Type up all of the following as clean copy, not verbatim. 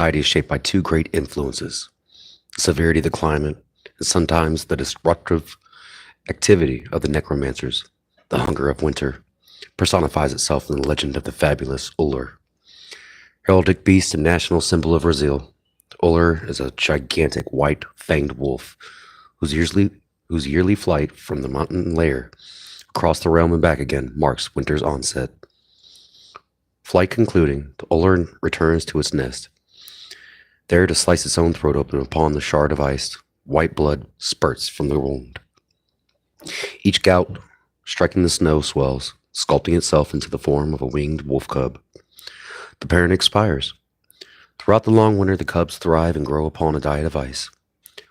Society is shaped by two great influences: the severity of the climate, and sometimes the disruptive activity of the necromancers. The hunger of winter personifies itself in the legend of the fabulous Uller. Heraldic beast and national symbol of Brazil, Uller is a gigantic white fanged wolf whose yearly flight from the mountain lair across the realm and back again marks winter's onset. Flight concluding, the Uller returns to its nest, there to slice its own throat open upon the shard of ice. White blood spurts from the wound. Each gout, striking the snow, swells, sculpting itself into the form of a winged wolf cub. The parent expires. Throughout the long winter, the cubs thrive and grow upon a diet of ice.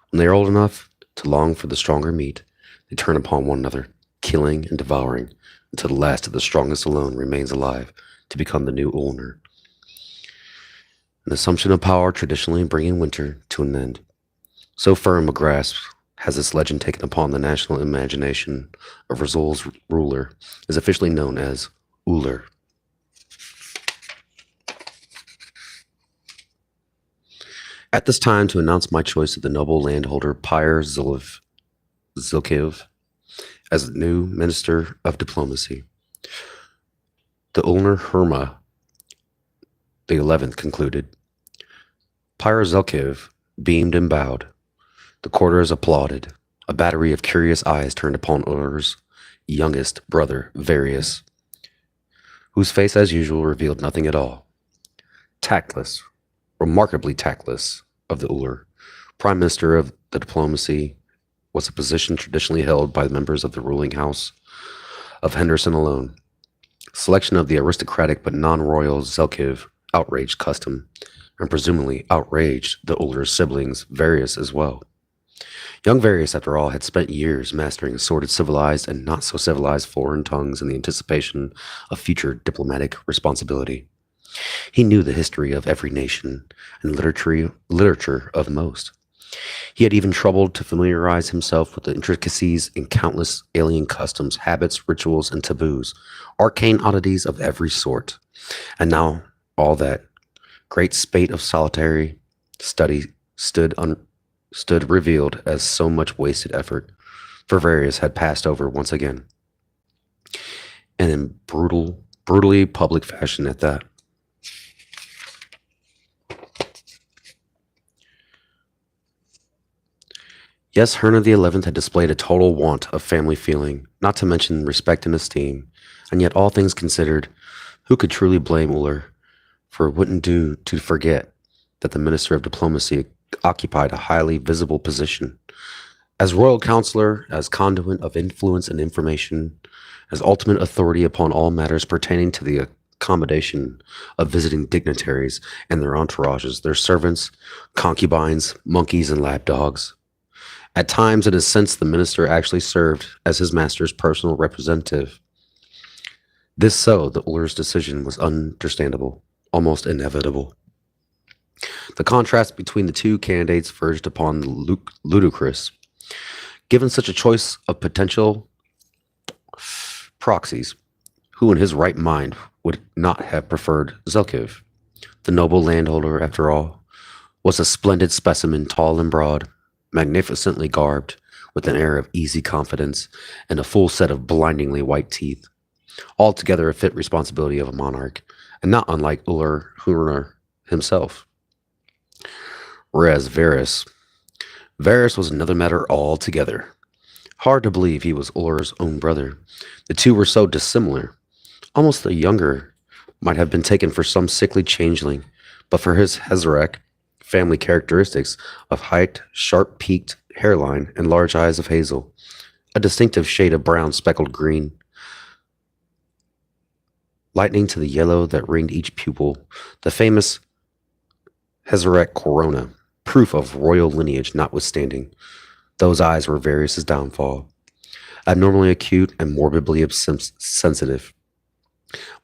When they are old enough to long for the stronger meat, they turn upon one another, killing and devouring until the last of the strongest alone remains alive to become the new owner. An assumption of power traditionally bringing winter to an end. So firm a grasp has this legend taken upon the national imagination of Brazil's ruler, is officially known as Uller. At this time, to announce my choice of the noble landholder Pyre Zilkiv as the new Minister of Diplomacy. The Ulner Herma the 11th concluded. Pyre Zilkiv beamed and bowed. The courtiers applauded. A battery of curious eyes turned upon Uller's youngest brother, Varius, whose face, as usual, revealed nothing at all. Tactless, remarkably tactless, of the Uller, Prime Minister of the Diplomacy, was a position traditionally held by the members of the ruling house of Henderson alone. Selection of the aristocratic but non-royal Zelkiv outraged custom, and presumably outraged the Uller's siblings, Varius, as well. Young Varius, after all, had spent years mastering assorted civilized and not-so-civilized foreign tongues in the anticipation of future diplomatic responsibility. He knew the history of every nation and literature of most. He had even troubled to familiarize himself with the intricacies in countless alien customs, habits, rituals, and taboos, arcane oddities of every sort. And now all that great spate of solitary study stood revealed as so much wasted effort, for Varius had passed over once again, and in brutally public fashion at that. Yes, Herna the 11th had displayed a total want of family feeling, not to mention respect and esteem, and yet all things considered, who could truly blame Uller? For it wouldn't do to forget that the Minister of Diplomacy occupied a highly visible position. As royal counselor, as conduit of influence and information, as ultimate authority upon all matters pertaining to the accommodation of visiting dignitaries and their entourages, their servants, concubines, monkeys, and lapdogs. At times, in a sense, the minister actually served as his master's personal representative. This so, the Uller's decision was understandable, almost inevitable. The contrast between the two candidates verged upon the ludicrous. Given such a choice of potential proxies, who in his right mind would not have preferred Zelkiv? The noble landholder, after all, was a splendid specimen, tall and broad, magnificently garbed, with an air of easy confidence and a full set of blindingly white teeth. Altogether a fit responsibility of a monarch, and not unlike Uller Hurner himself. Whereas Varus was another matter altogether. Hard to believe he was Uller's own brother. The two were so dissimilar. Almost the younger might have been taken for some sickly changeling, but for his Hezarek family characteristics of height, sharp-peaked hairline, and large eyes of hazel, a distinctive shade of brown speckled green, lightning to the yellow that ringed each pupil, the famous Hezarek corona, proof of royal lineage notwithstanding. Those eyes were Varus's downfall. Abnormally acute and morbidly sensitive.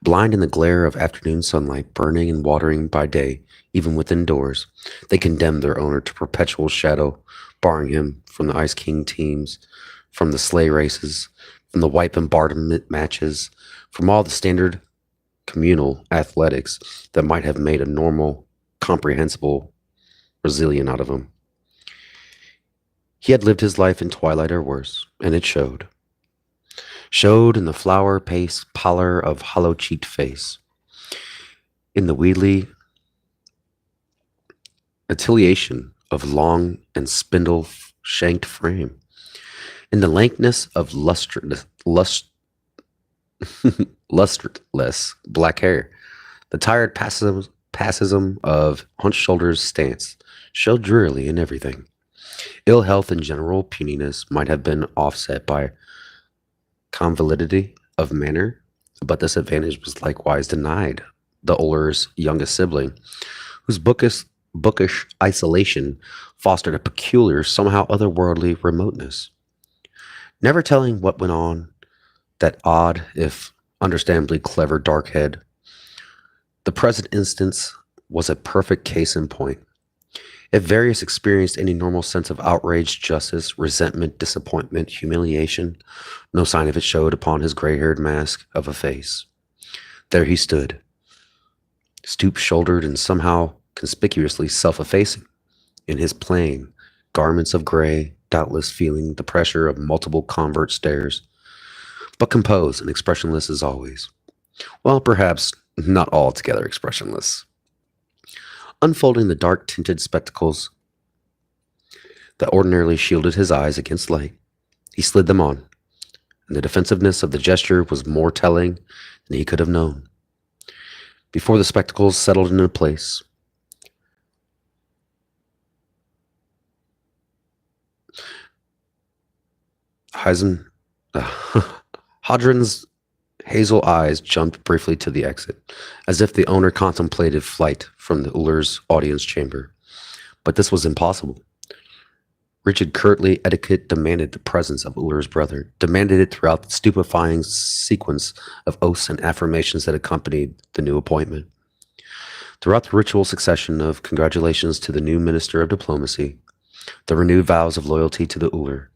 Blind in the glare of afternoon sunlight, burning and watering by day, even within doors, they condemned their owner to perpetual shadow, barring him from the Ice King teams, from the sleigh races, from the wipe and barter matches, from all the standard communal athletics that might have made a normal comprehensible resilient out of him. He had lived his life in twilight or worse, and it showed. Showed in the flower paste pallor of hollow-cheeked face, in the weedly attenuation of long and spindle-shanked frame, in the lankness of lustreless black hair. The tired passism of hunched shoulders stance showed drearily in everything. Ill health and general puniness might have been offset by convolidity of manner, but this advantage was likewise denied the Uller's youngest sibling, whose bookish isolation fostered a peculiar, somehow otherworldly remoteness. Never telling what went on, that odd, if understandably clever dark head, the present instance was a perfect case in point. If Various experienced any normal sense of outraged justice, resentment, disappointment, humiliation, no sign of it showed upon his gray-haired mask of a face. There he stood, stoop-shouldered and somehow conspicuously self-effacing, in his plain garments of gray, doubtless feeling the pressure of multiple convert stares, but composed and expressionless as always. Well, perhaps not altogether expressionless. Unfolding the dark-tinted spectacles that ordinarily shielded his eyes against light, he slid them on, and the defensiveness of the gesture was more telling than he could have known. Before the spectacles settled into place, Hadron's hazel eyes jumped briefly to the exit, as if the owner contemplated flight from the Uller's audience chamber. But this was impossible. Rigid, curtly etiquette demanded the presence of Uller's brother, demanded it throughout the stupefying sequence of oaths and affirmations that accompanied the new appointment. Throughout the ritual succession of congratulations to the new Minister of Diplomacy, the renewed vows of loyalty to the Uller,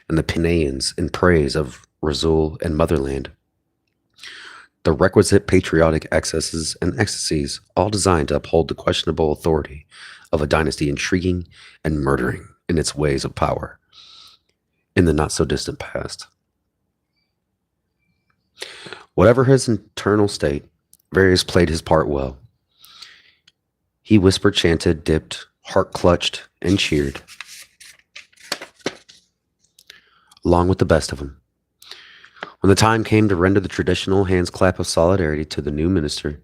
and the paeans in praise of Razul and Motherland, the requisite patriotic excesses and ecstasies, all designed to uphold the questionable authority of a dynasty intriguing and murdering in its ways of power in the not-so-distant past. Whatever his internal state, Various played his part well. He whispered, chanted, dipped, heart-clutched, and cheered, along with the best of them. When the time came to render the traditional hands clap of solidarity to the new minister,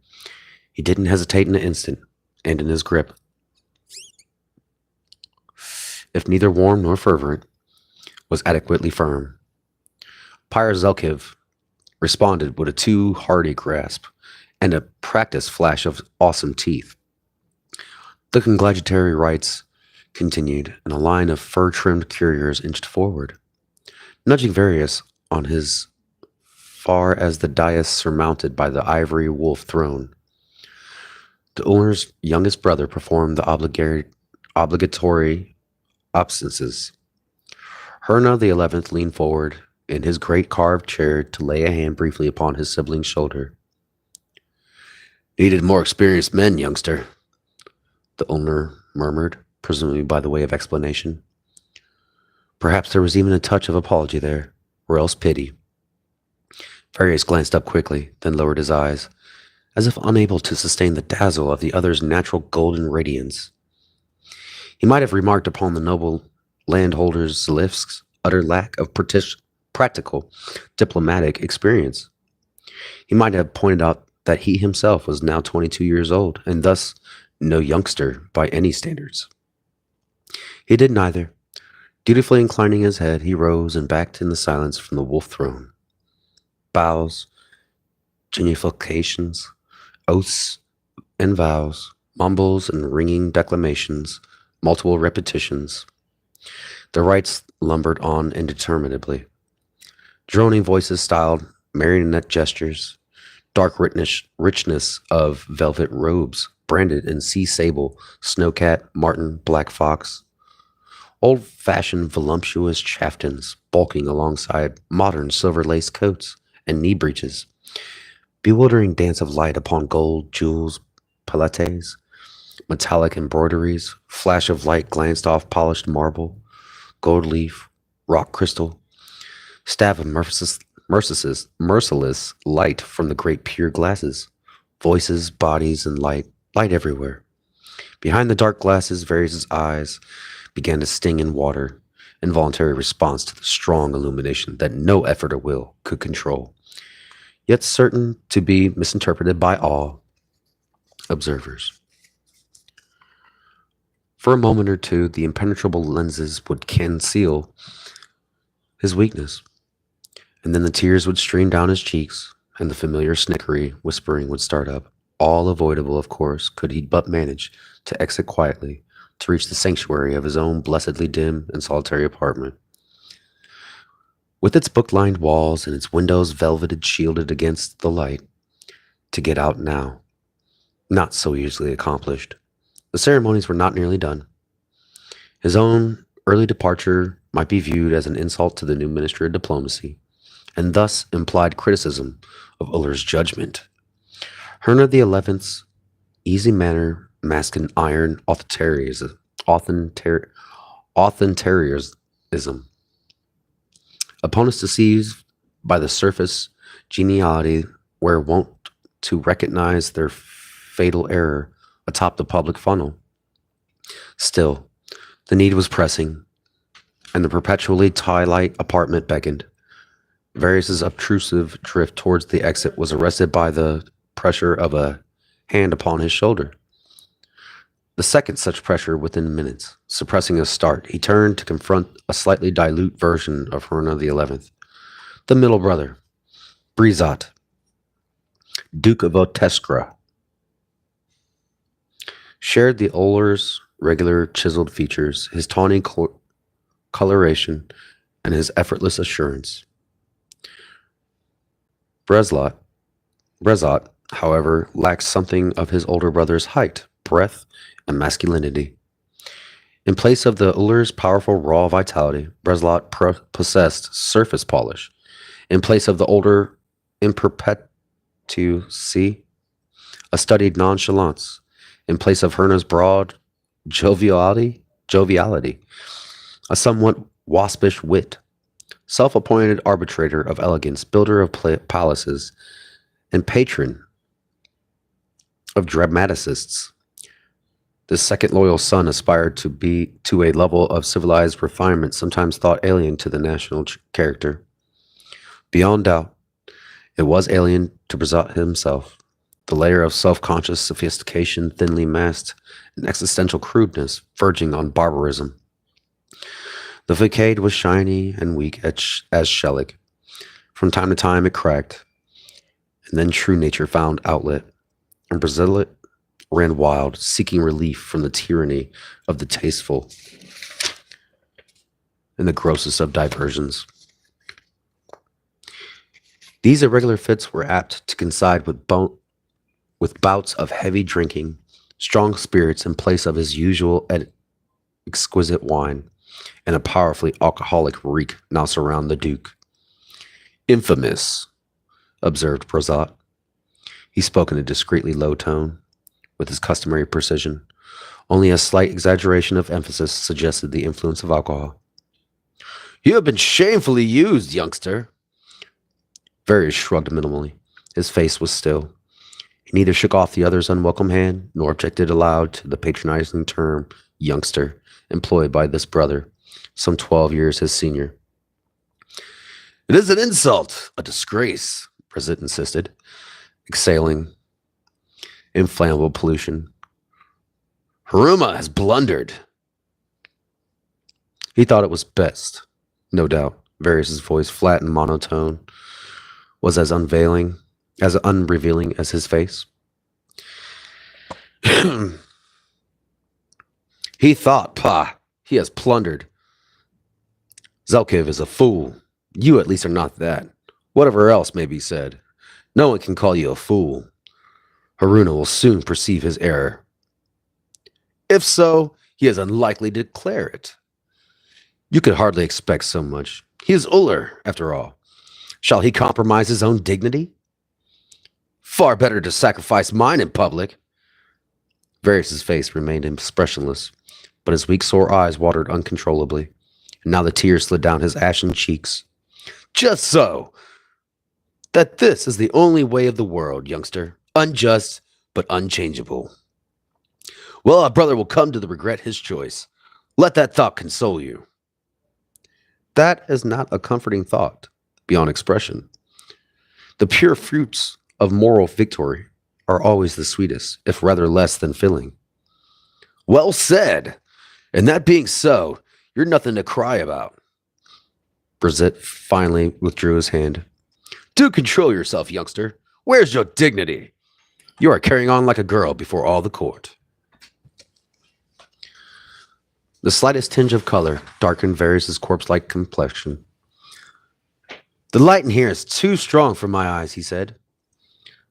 he didn't hesitate an instant, and in his grip, if neither warm nor fervent, was adequately firm. Pyre Zelkiv responded with a too hearty grasp and a practiced flash of awesome teeth. The congratulatory rites continued, and a line of fur-trimmed couriers inched forward, nudging Various on his far as the dais surmounted by the ivory wolf throne. The Uller's youngest brother performed the obligatory obeisances. Herna the 11th leaned forward in his great carved chair to lay a hand briefly upon his sibling's shoulder. "Needed more experienced men, youngster," the Uller murmured, presumably by the way of explanation. Perhaps there was even a touch of apology there, or else pity. Various glanced up quickly, then lowered his eyes, as if unable to sustain the dazzle of the other's natural golden radiance. He might have remarked upon the noble landholder Zalif's utter lack of practical diplomatic experience. He might have pointed out that he himself was now 22 years old, and thus no youngster by any standards. He did neither. Dutifully inclining his head, he rose and backed in the silence from the wolf throne. Bows, genuflections, oaths and vows, mumbles and ringing declamations, multiple repetitions. The rites lumbered on indeterminably. Droning voices styled marionette gestures, dark richness of velvet robes, branded in sea sable, snowcat, marten, black fox, old-fashioned voluptuous chaftons bulking alongside modern silver-laced coats and knee breeches, bewildering dance of light upon gold, jewels, palettes, Metallic embroideries, flash of light glanced off polished marble, gold leaf, rock crystal, stab of merciless light from the great pure glasses, voices, bodies, and light everywhere. Behind the dark glasses, Varys' eyes began to sting in water, involuntary response to the strong illumination that no effort or will could control, yet certain to be misinterpreted by all observers. For a moment or two, the impenetrable lenses would conceal his weakness, and then the tears would stream down his cheeks, and the familiar snickery, whispering would start up. All avoidable, of course, could he but manage to exit quietly, to reach the sanctuary of his own blessedly dim and solitary apartment. With its book-lined walls and its windows velveted shielded against the light, to get out now, not so easily accomplished. The ceremonies were not nearly done. His own early departure might be viewed as an insult to the new Ministry of Diplomacy, and thus implied criticism of Uller's judgment. Herna the Eleventh's easy manner masked an iron authoritarianism. Opponents deceived by the surface geniality were wont to recognize their fatal error atop the public funnel. Still, the need was pressing, and the perpetually twilight apartment beckoned. Varys' obtrusive drift towards the exit was arrested by the pressure of a hand upon his shoulder. The second such pressure within minutes, suppressing a start, he turned to confront a slightly dilute version of Herna the 11th, the middle brother, Brizat, Duke of Oteskra. Shared the Uller's regular chiseled features, his tawny coloration, and his effortless assurance. Brezat, however, lacked something of his older brother's height, breadth, and masculinity. In place of the Uller's powerful raw vitality, Brezat possessed surface polish. In place of the older imperpetuity, a studied nonchalance. In place of Herna's broad joviality, a somewhat waspish wit. Self-appointed arbitrator of elegance, builder of palaces, and patron of dramaticists. This second loyal son aspired to be to a level of civilized refinement sometimes thought alien to the national character. Beyond doubt, it was alien to Brizat himself. The layer of self-conscious sophistication thinly masked an existential crudeness verging on barbarism. The facade was shiny and weak as shellac. From time to time it cracked, and then true nature found outlet, and Brazil ran wild, seeking relief from the tyranny of the tasteful and the grossest of diversions. These irregular fits were apt to coincide with bouts of heavy drinking, strong spirits in place of his usual exquisite wine, and a powerfully alcoholic reek now surround the Duke. Infamous, observed Brazat. He spoke in a discreetly low tone, with his customary precision. Only a slight exaggeration of emphasis suggested the influence of alcohol. You have been shamefully used, youngster. Varys shrugged minimally. His face was still. He neither shook off the other's unwelcome hand, nor objected aloud to the patronizing term, youngster, employed by this brother, some 12 years his senior. It is an insult, a disgrace, Brizat insisted, exhaling inflammable pollution. Haruma has blundered. He thought it was best, no doubt. Varys' voice, flat and monotone, was as unrevealing as his face. He thought, pah, he has plundered. Zelkiv is a fool. You at least are not that. Whatever else may be said, no one can call you a fool. Haruna will soon perceive his error. If so, he is unlikely to declare it. You could hardly expect so much. He is Uller, after all. Shall he compromise his own dignity? Far better to sacrifice mine in public. Varys' face remained expressionless, but his weak, sore eyes watered uncontrollably, and now the tears slid down his ashen cheeks. Just so! That this is the only way of the world, youngster. Unjust, but unchangeable. Well, our brother will come to regret his choice. Let that thought console you. That is not a comforting thought, beyond expression. The pure fruits of moral victory are always the sweetest, if rather less than filling. Well said! And that being so, you're nothing to cry about. Brizette finally withdrew his hand. Do control yourself, youngster. Where's your dignity? You are carrying on like a girl before all the court. The slightest tinge of color darkened Varys' corpse-like complexion. The light in here is too strong for my eyes, he said.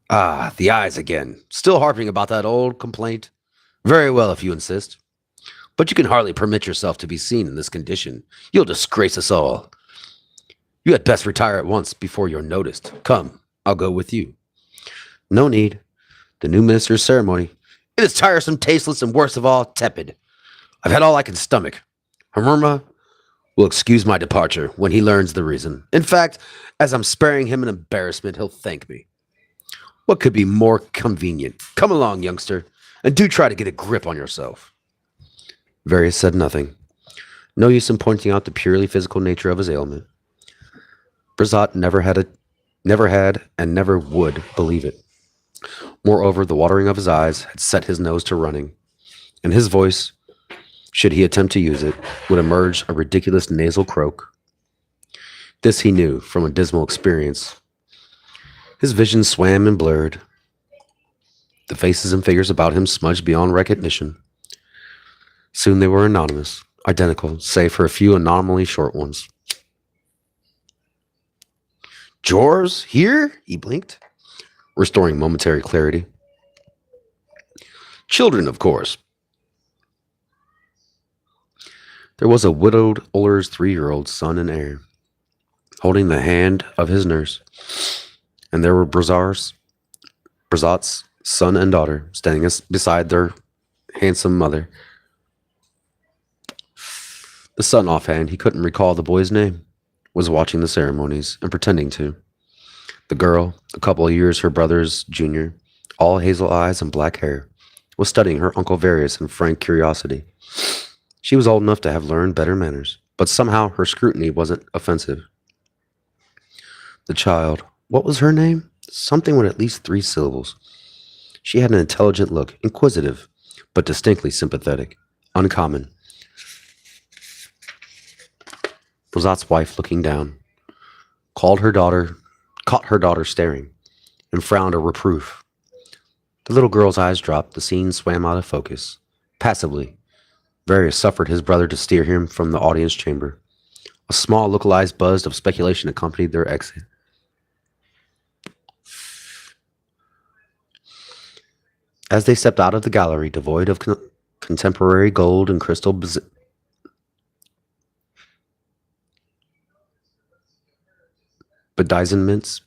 Ah, the eyes again. Still harping about that old complaint? Very well, if you insist. But you can hardly permit yourself to be seen in this condition. You'll disgrace us all. You had best retire at once before you're noticed. Come, I'll go with you. No need. The new minister's ceremony. It is tiresome, tasteless, and worst of all, tepid. I've had all I can stomach. Hermurma will excuse my departure when he learns the reason. In fact, as I'm sparing him an embarrassment, he'll thank me. What could be more convenient? Come along, youngster, and do try to get a grip on yourself. Varys said nothing. No use in pointing out the purely physical nature of his ailment. Brizette never had and never would believe it. Moreover, the watering of his eyes had set his nose to running, and his voice, should he attempt to use it, would emerge a ridiculous nasal croak. This he knew from a dismal experience. His vision swam and blurred. The faces and figures about him smudged beyond recognition. Soon they were anonymous, identical, save for a few anomaly short ones. Jors? Here? He blinked, restoring momentary clarity. Children, of course. There was a widowed Uller's 3-year-old son and heir, holding the hand of his nurse, and there were Brizzette's son and daughter standing beside their handsome mother. The son, offhand, he couldn't recall the boy's name, was watching the ceremonies and pretending to. The girl, a couple of years her brother's junior, all hazel eyes and black hair, was studying her Uncle Varys in frank curiosity. She was old enough to have learned better manners, but somehow her scrutiny wasn't offensive. The child, what was her name? Something with at least 3 syllables. She had an intelligent look, inquisitive, but distinctly sympathetic, uncommon. Brizette's wife, looking down, caught her daughter staring, and frowned a reproof. The little girl's eyes dropped, the scene swam out of focus. Passively, Varys suffered his brother to steer him from the audience chamber. A small localized buzz of speculation accompanied their exit. As they stepped out of the gallery, devoid of contemporary gold and crystal bedizenments,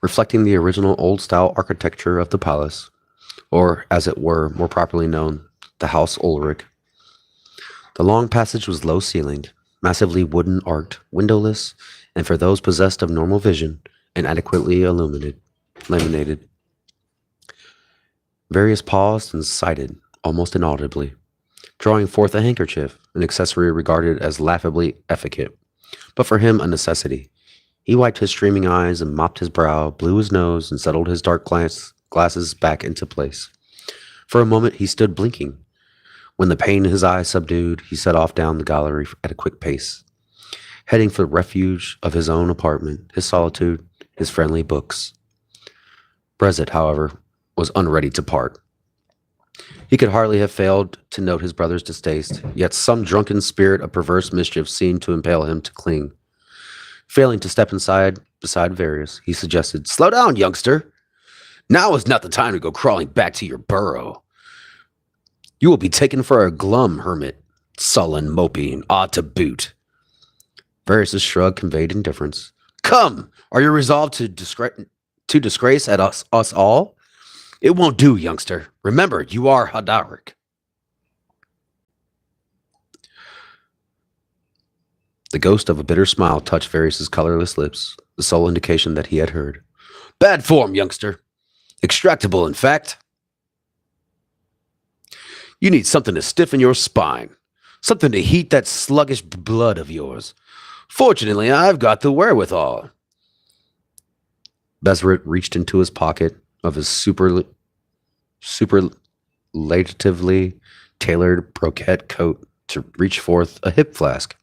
reflecting the original old-style architecture of the palace, or, as it were, more properly known, the House Ulrich. The long passage was low-ceilinged, massively wooden-arched, windowless, and for those possessed of normal vision, inadequately illuminated. Varys paused and sighed, almost inaudibly, drawing forth a handkerchief, an accessory regarded as laughably efficacious, but for him a necessity. He wiped his streaming eyes and mopped his brow, blew his nose, and settled his dark glasses back into place. For a moment he stood blinking. When the pain in his eyes subdued, he set off down the gallery at a quick pace, heading for the refuge of his own apartment, his solitude, his friendly books. Brizette, however, was unready to part. He could hardly have failed to note his brother's distaste, yet some drunken spirit of perverse mischief seemed to impel him to cling. Failing to step beside Varys, he suggested, "Slow down, youngster. Now is not the time to go crawling back to your burrow. You will be taken for a glum hermit, sullen, mopey, and odd to boot." Varys' shrug conveyed indifference. "Come, are you resolved to disgrace at us all? It won't do, youngster. Remember, you are Hadaric. The ghost of a bitter smile touched Varys' colorless lips, the sole indication that he had heard. Bad form, youngster. Extractable, in fact. You need something to stiffen your spine, something to heat that sluggish blood of yours. Fortunately, I've got the wherewithal. Bezrit reached into his pocket of his superlatively tailored brocade coat to reach forth a hip flask.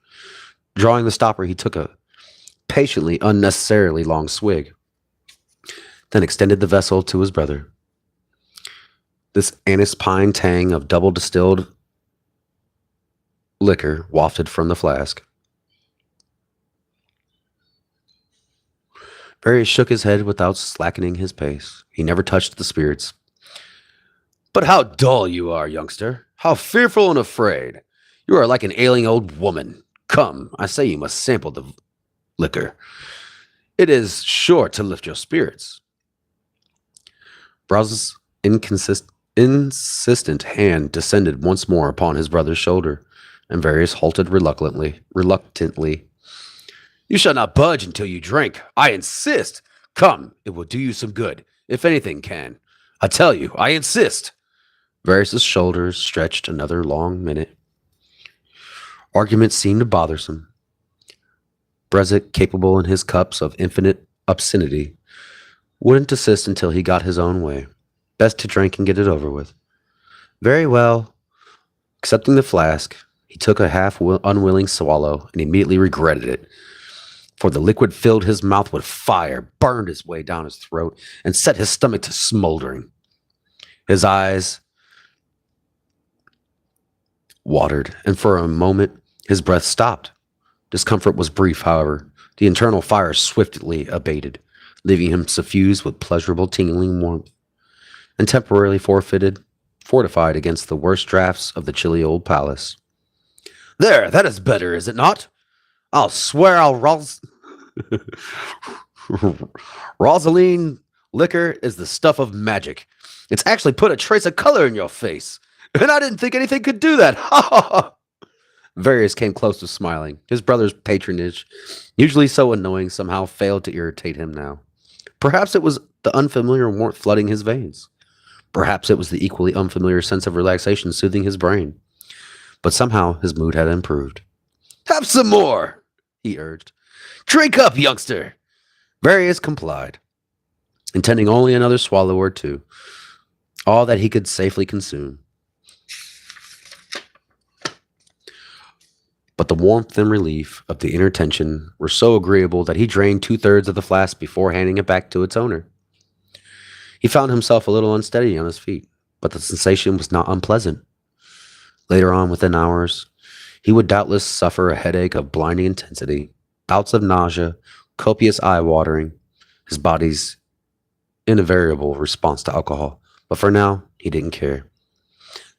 Drawing the stopper, he took a patiently, unnecessarily long swig, then extended the vessel to his brother. This anise pine tang of double distilled liquor wafted from the flask. Varys shook his head without slackening his pace. He never touched the spirits. But how dull you are, youngster. How fearful and afraid. You are like an ailing old woman. Come, I say you must sample the liquor. It is sure to lift your spirits. Braz's insistent hand descended once more upon his brother's shoulder, and Varys halted reluctantly. You shall not budge until you drink. I insist. Come, it will do you some good, if anything can. I tell you, I insist. Varys' shoulders stretched another long minute. Argument seemed bothersome. Brezek, capable in his cups of infinite obscenity, wouldn't desist until he got his own way. Best to drink and get it over with. Very well. Accepting the flask, he took a unwilling swallow and immediately regretted it. For the liquid filled his mouth with fire, burned its way down his throat, and set his stomach to smoldering. His eyes watered, and for a moment his breath stopped. Discomfort was brief, however. The internal fire swiftly abated, leaving him suffused with pleasurable tingling warmth, and temporarily fortified against the worst drafts of the chilly old palace. There, that is better, is it not? I'll swear Rosaline liquor is the stuff of magic. It's actually put a trace of color in your face. And I didn't think anything could do that. Ha ha ha. Varys came close to smiling. His brother's patronage, usually so annoying, somehow failed to irritate him now. Perhaps it was the unfamiliar warmth flooding his veins. Perhaps it was the equally unfamiliar sense of relaxation soothing his brain. But somehow his mood had improved. Have some more, he urged. Drink up, youngster. Varys complied, intending only another swallow or two, all that he could safely consume. But the warmth and relief of the inner tension were so agreeable that he drained 2/3 of the flask before handing it back to its owner. He found himself a little unsteady on his feet, but the sensation was not unpleasant. Later on, within hours, he would doubtless suffer a headache of blinding intensity, bouts of nausea, copious eye-watering, his body's invariable response to alcohol. But for now, he didn't care.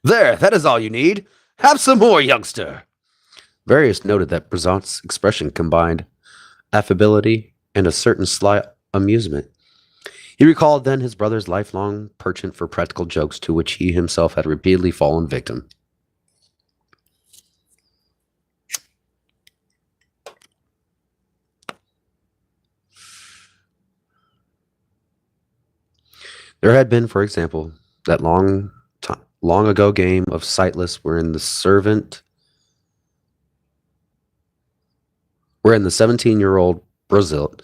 There, that is all you need. Have some more, youngster. Varys noted that Brezant's expression combined affability and a certain sly amusement. He recalled then his brother's lifelong penchant for practical jokes to which he himself had repeatedly fallen victim. There had been, for example, that long ago game of Sightless wherein the 17-year-old Brazilt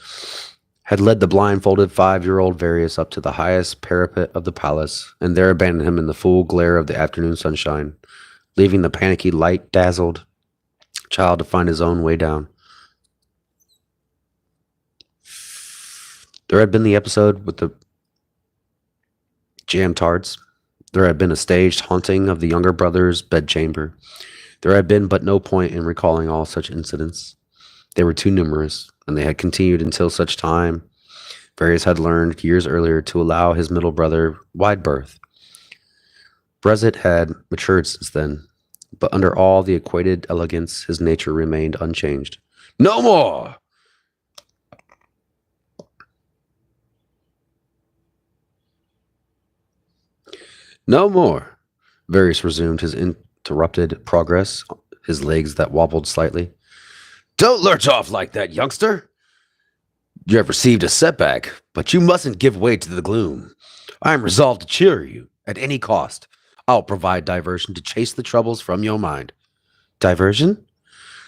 had led the blindfolded 5-year-old Varys up to the highest parapet of the palace, and there abandoned him in the full glare of the afternoon sunshine, leaving the panicky, light-dazzled child to find his own way down. There had been the episode with the jam tarts. There had been a staged haunting of the younger brother's bedchamber. There had been but no point in recalling all such incidents. They were too numerous, and they had continued until such time Varys had learned years earlier to allow his middle brother wide berth. Brezit had matured since then, but under all the equated elegance, his nature remained unchanged. No more! No more. Various resumed his interrupted progress, his legs that wobbled slightly. Don't lurch off like that, youngster. You have received a setback, but you mustn't give way to the gloom. I am resolved to cheer you at any cost. I'll provide diversion to chase the troubles from your mind. Diversion?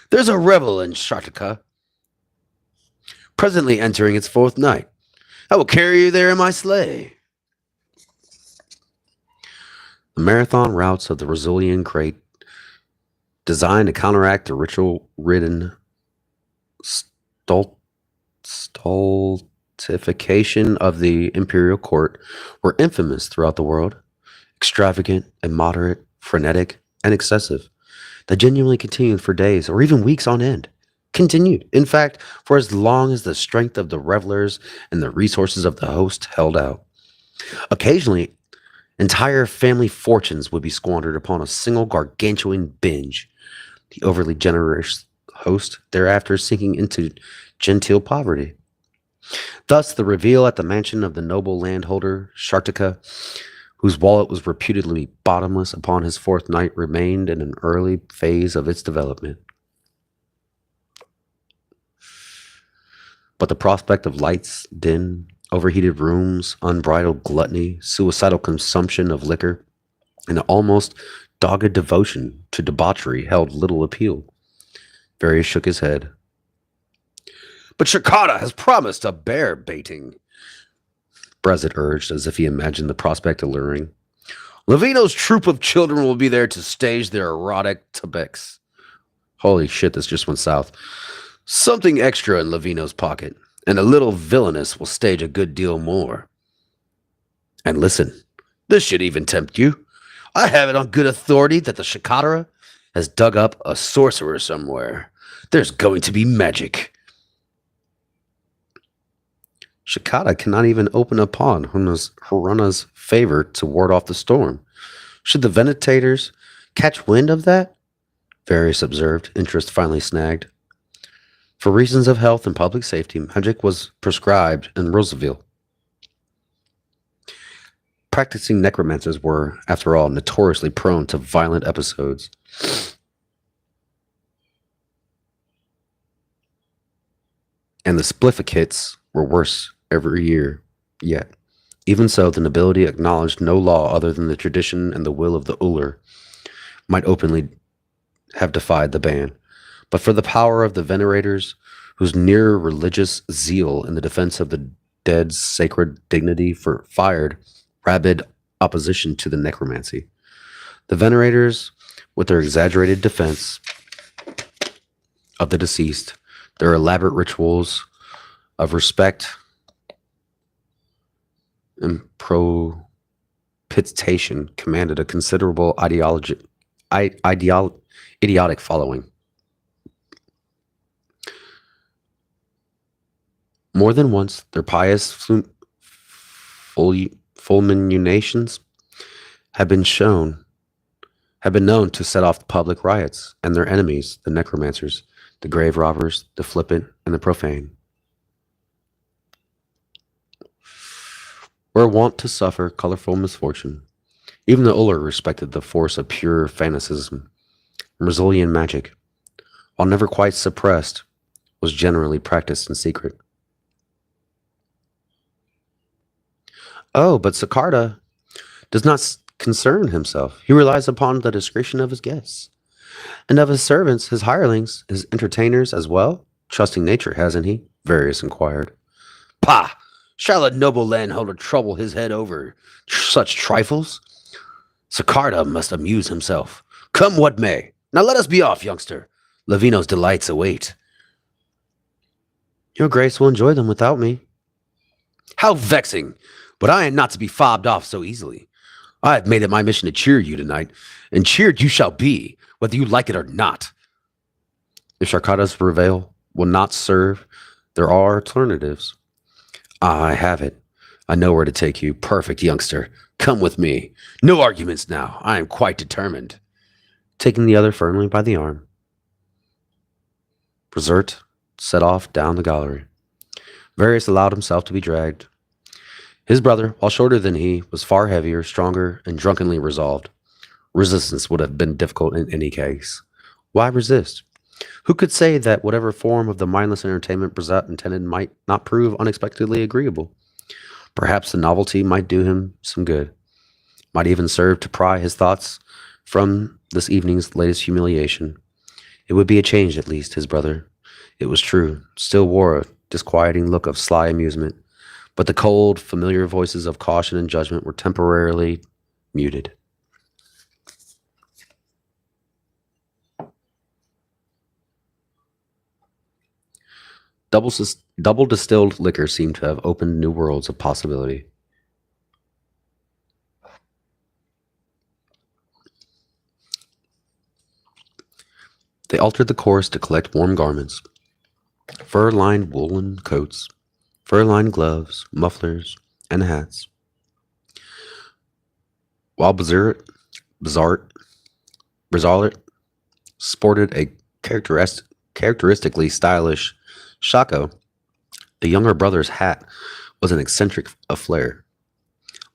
There's a revel in Shartika, presently entering its fourth night. I will carry you there in my sleigh. The marathon routes of the Brazilian crate, designed to counteract the ritual-ridden stultification of the imperial court, were infamous throughout the world. Extravagant, immoderate, frenetic, and excessive. They genuinely continued for days or even weeks on end. Continued, in fact, for as long as the strength of the revelers and the resources of the host held out. Occasionally, entire family fortunes would be squandered upon a single gargantuan binge, the overly generous host thereafter sinking into genteel poverty. Thus, the reveal at the mansion of the noble landholder, Shartika, whose wallet was reputedly bottomless upon his fourth night, remained in an early phase of its development. But the prospect of lights, din, overheated rooms, unbridled gluttony, suicidal consumption of liquor, and almost dogged devotion to debauchery held little appeal. Various shook his head. But Shakata has promised a bear baiting, Brezit urged, as if he imagined the prospect alluring. Levino's troop of children will be there to stage their erotic topics. Holy shit, this just went south. Something extra in Levino's pocket, and a little villainous will stage a good deal more. And listen, this should even tempt you. I have it on good authority that the Shikatara has dug up a sorcerer somewhere. There's going to be magic. Shikata cannot even open upon Haruna's favor to ward off the storm. Should the Venetators catch wind of that? Various observed, interest finally snagged. For reasons of health and public safety, magic was prescribed in Roosevelt. Practicing necromancers were, after all, notoriously prone to violent episodes. And the splificates were worse every year yet. Even so, the nobility acknowledged no law other than the tradition and the will of the Uller might openly have defied the ban. But for the power of the venerators, whose near religious zeal in the defense of the dead's sacred dignity fired rabid opposition to the necromancy. The venerators, with their exaggerated defense of the deceased, their elaborate rituals of respect and propitiation, commanded a considerable idiotic following. More than once, their pious fulminations have been known to set off public riots, and their enemies, the necromancers, the grave robbers, the flippant, and the profane, were wont to suffer colorful misfortune. Even the Uller respected the force of pure fanaticism. Brazilian magic, while never quite suppressed, was generally practiced in secret. Oh, but Sakarda does not concern himself. He relies upon the discretion of his guests, and of his servants, his hirelings, his entertainers as well. Trusting nature, hasn't he? Various inquired. Pah! Shall a noble landholder trouble his head over such trifles? Sakarda must amuse himself. Come what may. Now let us be off, youngster. Lavino's delights await. Your grace will enjoy them without me. How vexing! But I am not to be fobbed off so easily. I have made it my mission to cheer you tonight, and cheered you shall be, whether you like it or not. If Sharkada's prevail will not serve, there are alternatives. I have it. I know where to take you. Perfect, youngster. Come with me. No arguments now. I am quite determined. Taking the other firmly by the arm, Brezert set off down the gallery. Various allowed himself to be dragged. His brother, while shorter than he, was far heavier, stronger, and drunkenly resolved. Resistance would have been difficult in any case. Why resist? Who could say that whatever form of the mindless entertainment Brazat intended might not prove unexpectedly agreeable? Perhaps the novelty might do him some good, might even serve to pry his thoughts from this evening's latest humiliation. It would be a change, at least, his brother, it was true, still wore a disquieting look of sly amusement, but the cold, familiar voices of caution and judgment were temporarily muted. Double distilled liquor seemed to have opened new worlds of possibility. They altered the course to collect warm garments, fur-lined woolen coats, fur-lined gloves, mufflers, and hats. While Bizarre sported a characteristically stylish shako, the younger brother's hat was an eccentric affair,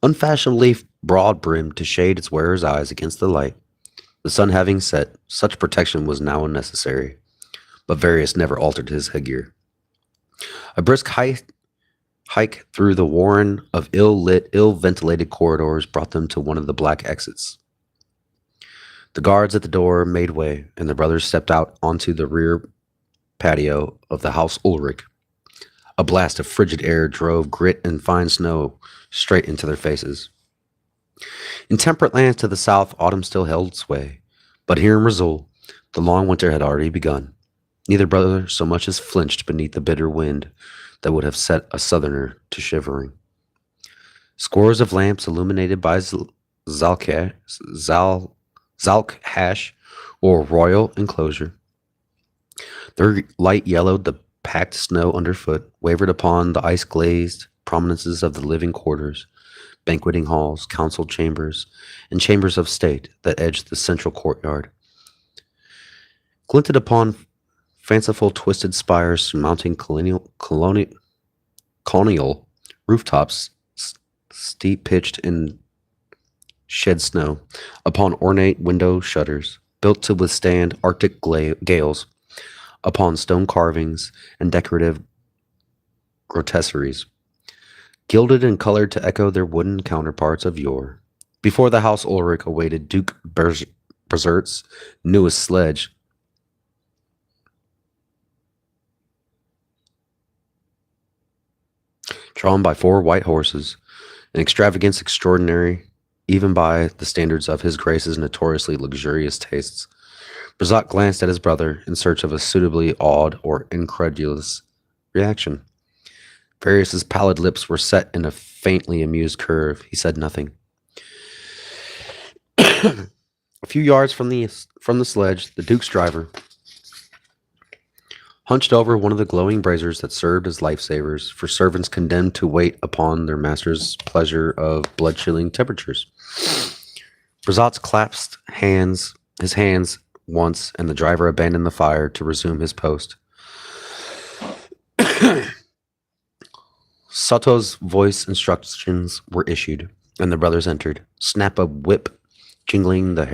unfashionably broad-brimmed to shade its wearer's eyes against the light. The sun having set, such protection was now unnecessary, but Varius never altered his headgear. A brisk hike through the warren of ill-lit, ill-ventilated corridors brought them to one of the black exits. The guards at the door made way, and the brothers stepped out onto the rear patio of the house Ulrich. A blast of frigid air drove grit and fine snow straight into their faces. In temperate lands to the south, autumn still held sway, but here in Rizul, the long winter had already begun. Neither brother so much as flinched beneath the bitter wind that would have set a southerner to shivering. Scores of lamps illuminated by Zalkhash, or royal enclosure. Their light yellowed the packed snow underfoot, wavered upon the ice-glazed prominences of the living quarters, banqueting halls, council chambers, and chambers of state that edged the central courtyard. Glinted upon fanciful twisted spires surmounting colonial rooftops, steep-pitched in shed snow, upon ornate window shutters, built to withstand Arctic gales, upon stone carvings and decorative grotesqueries, gilded and colored to echo their wooden counterparts of yore. Before the house Ulrich awaited Duke Bersert's newest sledge, drawn by 4 white horses, an extravagance extraordinary even by the standards of his grace's notoriously luxurious tastes. Brazat glanced at his brother in search of a suitably awed or incredulous reaction. Varius's pallid lips were set in a faintly amused curve. He said nothing. A few yards from the sledge, the Duke's driver hunched over one of the glowing braziers that served as lifesavers for servants condemned to wait upon their master's pleasure of blood-chilling temperatures. Brazat's clasped his hands once, and the driver abandoned the fire to resume his post. Sato's voice instructions were issued, and the brothers entered. Snap a whip, jingling the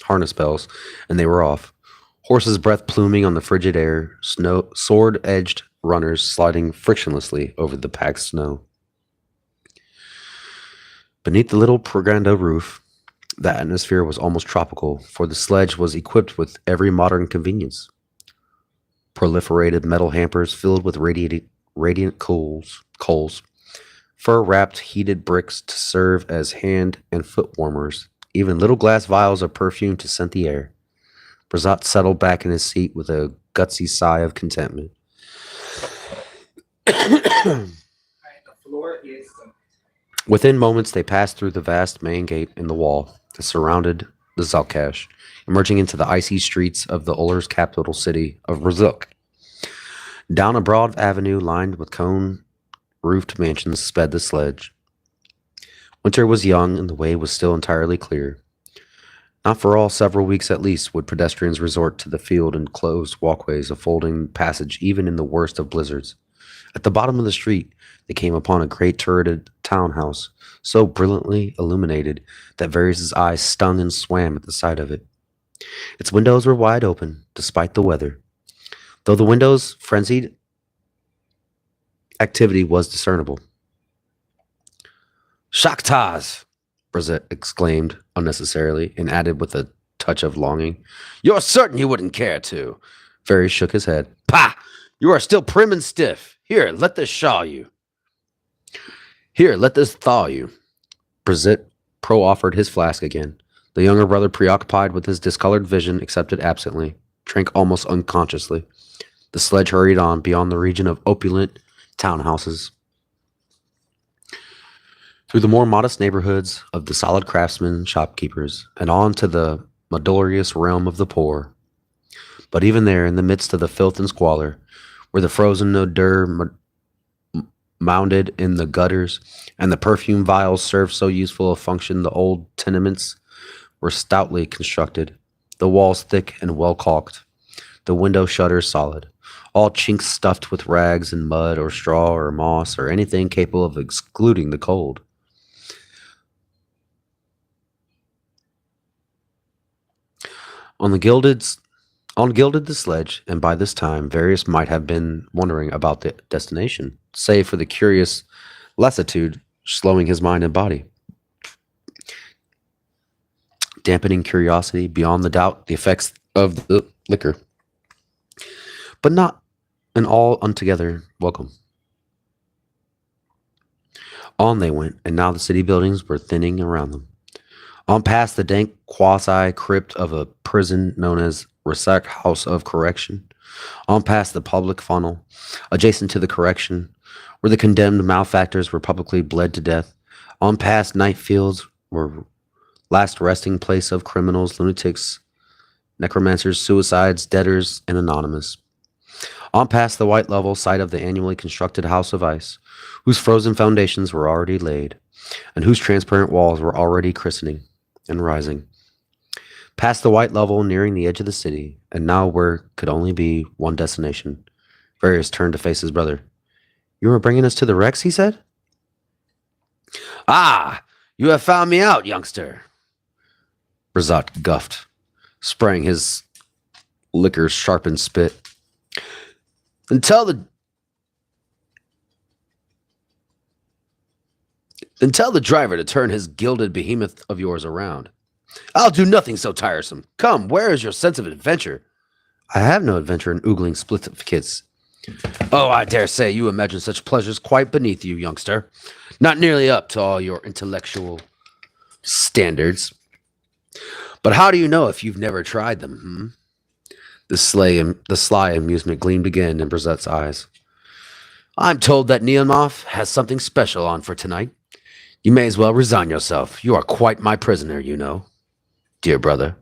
harness bells, and they were off. Horses' breath pluming on the frigid air, sword-edged runners sliding frictionlessly over the packed snow. Beneath the little pergola roof, the atmosphere was almost tropical, for the sledge was equipped with every modern convenience. Proliferated metal hampers filled with radiant coals, fur-wrapped heated bricks to serve as hand and foot warmers, even little glass vials of perfume to scent the air. Brazat settled back in his seat with a gutsy sigh of contentment. Within moments, they passed through the vast main gate in the wall that surrounded the Zalkhash, emerging into the icy streets of the Uller's capital city of Rizuk. Down a broad avenue lined with cone-roofed mansions sped the sledge. Winter was young, and the way was still entirely clear. Not for all several weeks at least would pedestrians resort to the field and closed walkways affording passage even in the worst of blizzards. At the bottom of the street, they came upon a great turreted townhouse, so brilliantly illuminated that Varys' eyes stung and swam at the sight of it. Its windows were wide open, despite the weather, though the windows' frenzied activity was discernible. Shaktas! Brizette exclaimed unnecessarily and added with a touch of longing. You're certain you wouldn't care to. Varys shook his head. Pah! You are still prim and stiff. Here, let this shaw you. Here, let this thaw you. Brizette pro-offered his flask again. The younger brother, preoccupied with his discolored vision, accepted absently, drank almost unconsciously. The sledge hurried on beyond the region of opulent townhouses, through the more modest neighborhoods of the solid craftsmen shopkeepers, and on to the modularious realm of the poor. But even there, in the midst of the filth and squalor, where the frozen odor mounded in the gutters, and the perfume vials served so useful a function, the old tenements were stoutly constructed, the walls thick and well caulked, the window shutters solid, all chinks stuffed with rags and mud or straw or moss or anything capable of excluding the cold. On gilded the sledge, and by this time Various might have been wondering about the destination, save for the curious lassitude slowing his mind and body, dampening curiosity beyond the doubt the effects of the liquor, but not an all altogether welcome. On they went, and now the city buildings were thinning around them. On past the dank quasi-crypt of a prison known as Resac House of Correction. On past the public funnel, adjacent to the correction, where the condemned malefactors were publicly bled to death. On past night fields, where last resting place of criminals, lunatics, necromancers, suicides, debtors, and anonymous. On past the white level site of the annually constructed House of Ice, whose frozen foundations were already laid, and whose transparent walls were already christening and rising. Past the white level nearing the edge of the city, and now where could only be one destination. Various turned to face his brother. You are bringing us to the Rex, he said. Ah, you have found me out, youngster. Brizat guffed, spraying his liquor sharpened spit. And tell the driver to turn his gilded behemoth of yours around. I'll do nothing so tiresome. Come, where is your sense of adventure? I have no adventure in oogling spliffkits. Oh, I dare say you imagine such pleasures quite beneath you, youngster. Not nearly up to all your intellectual standards. But how do you know if you've never tried them, The sly amusement gleamed again in Brizette's eyes. I'm told that Neonmoth has something special on for tonight. You may as well resign yourself. You are quite my prisoner, you know, dear brother.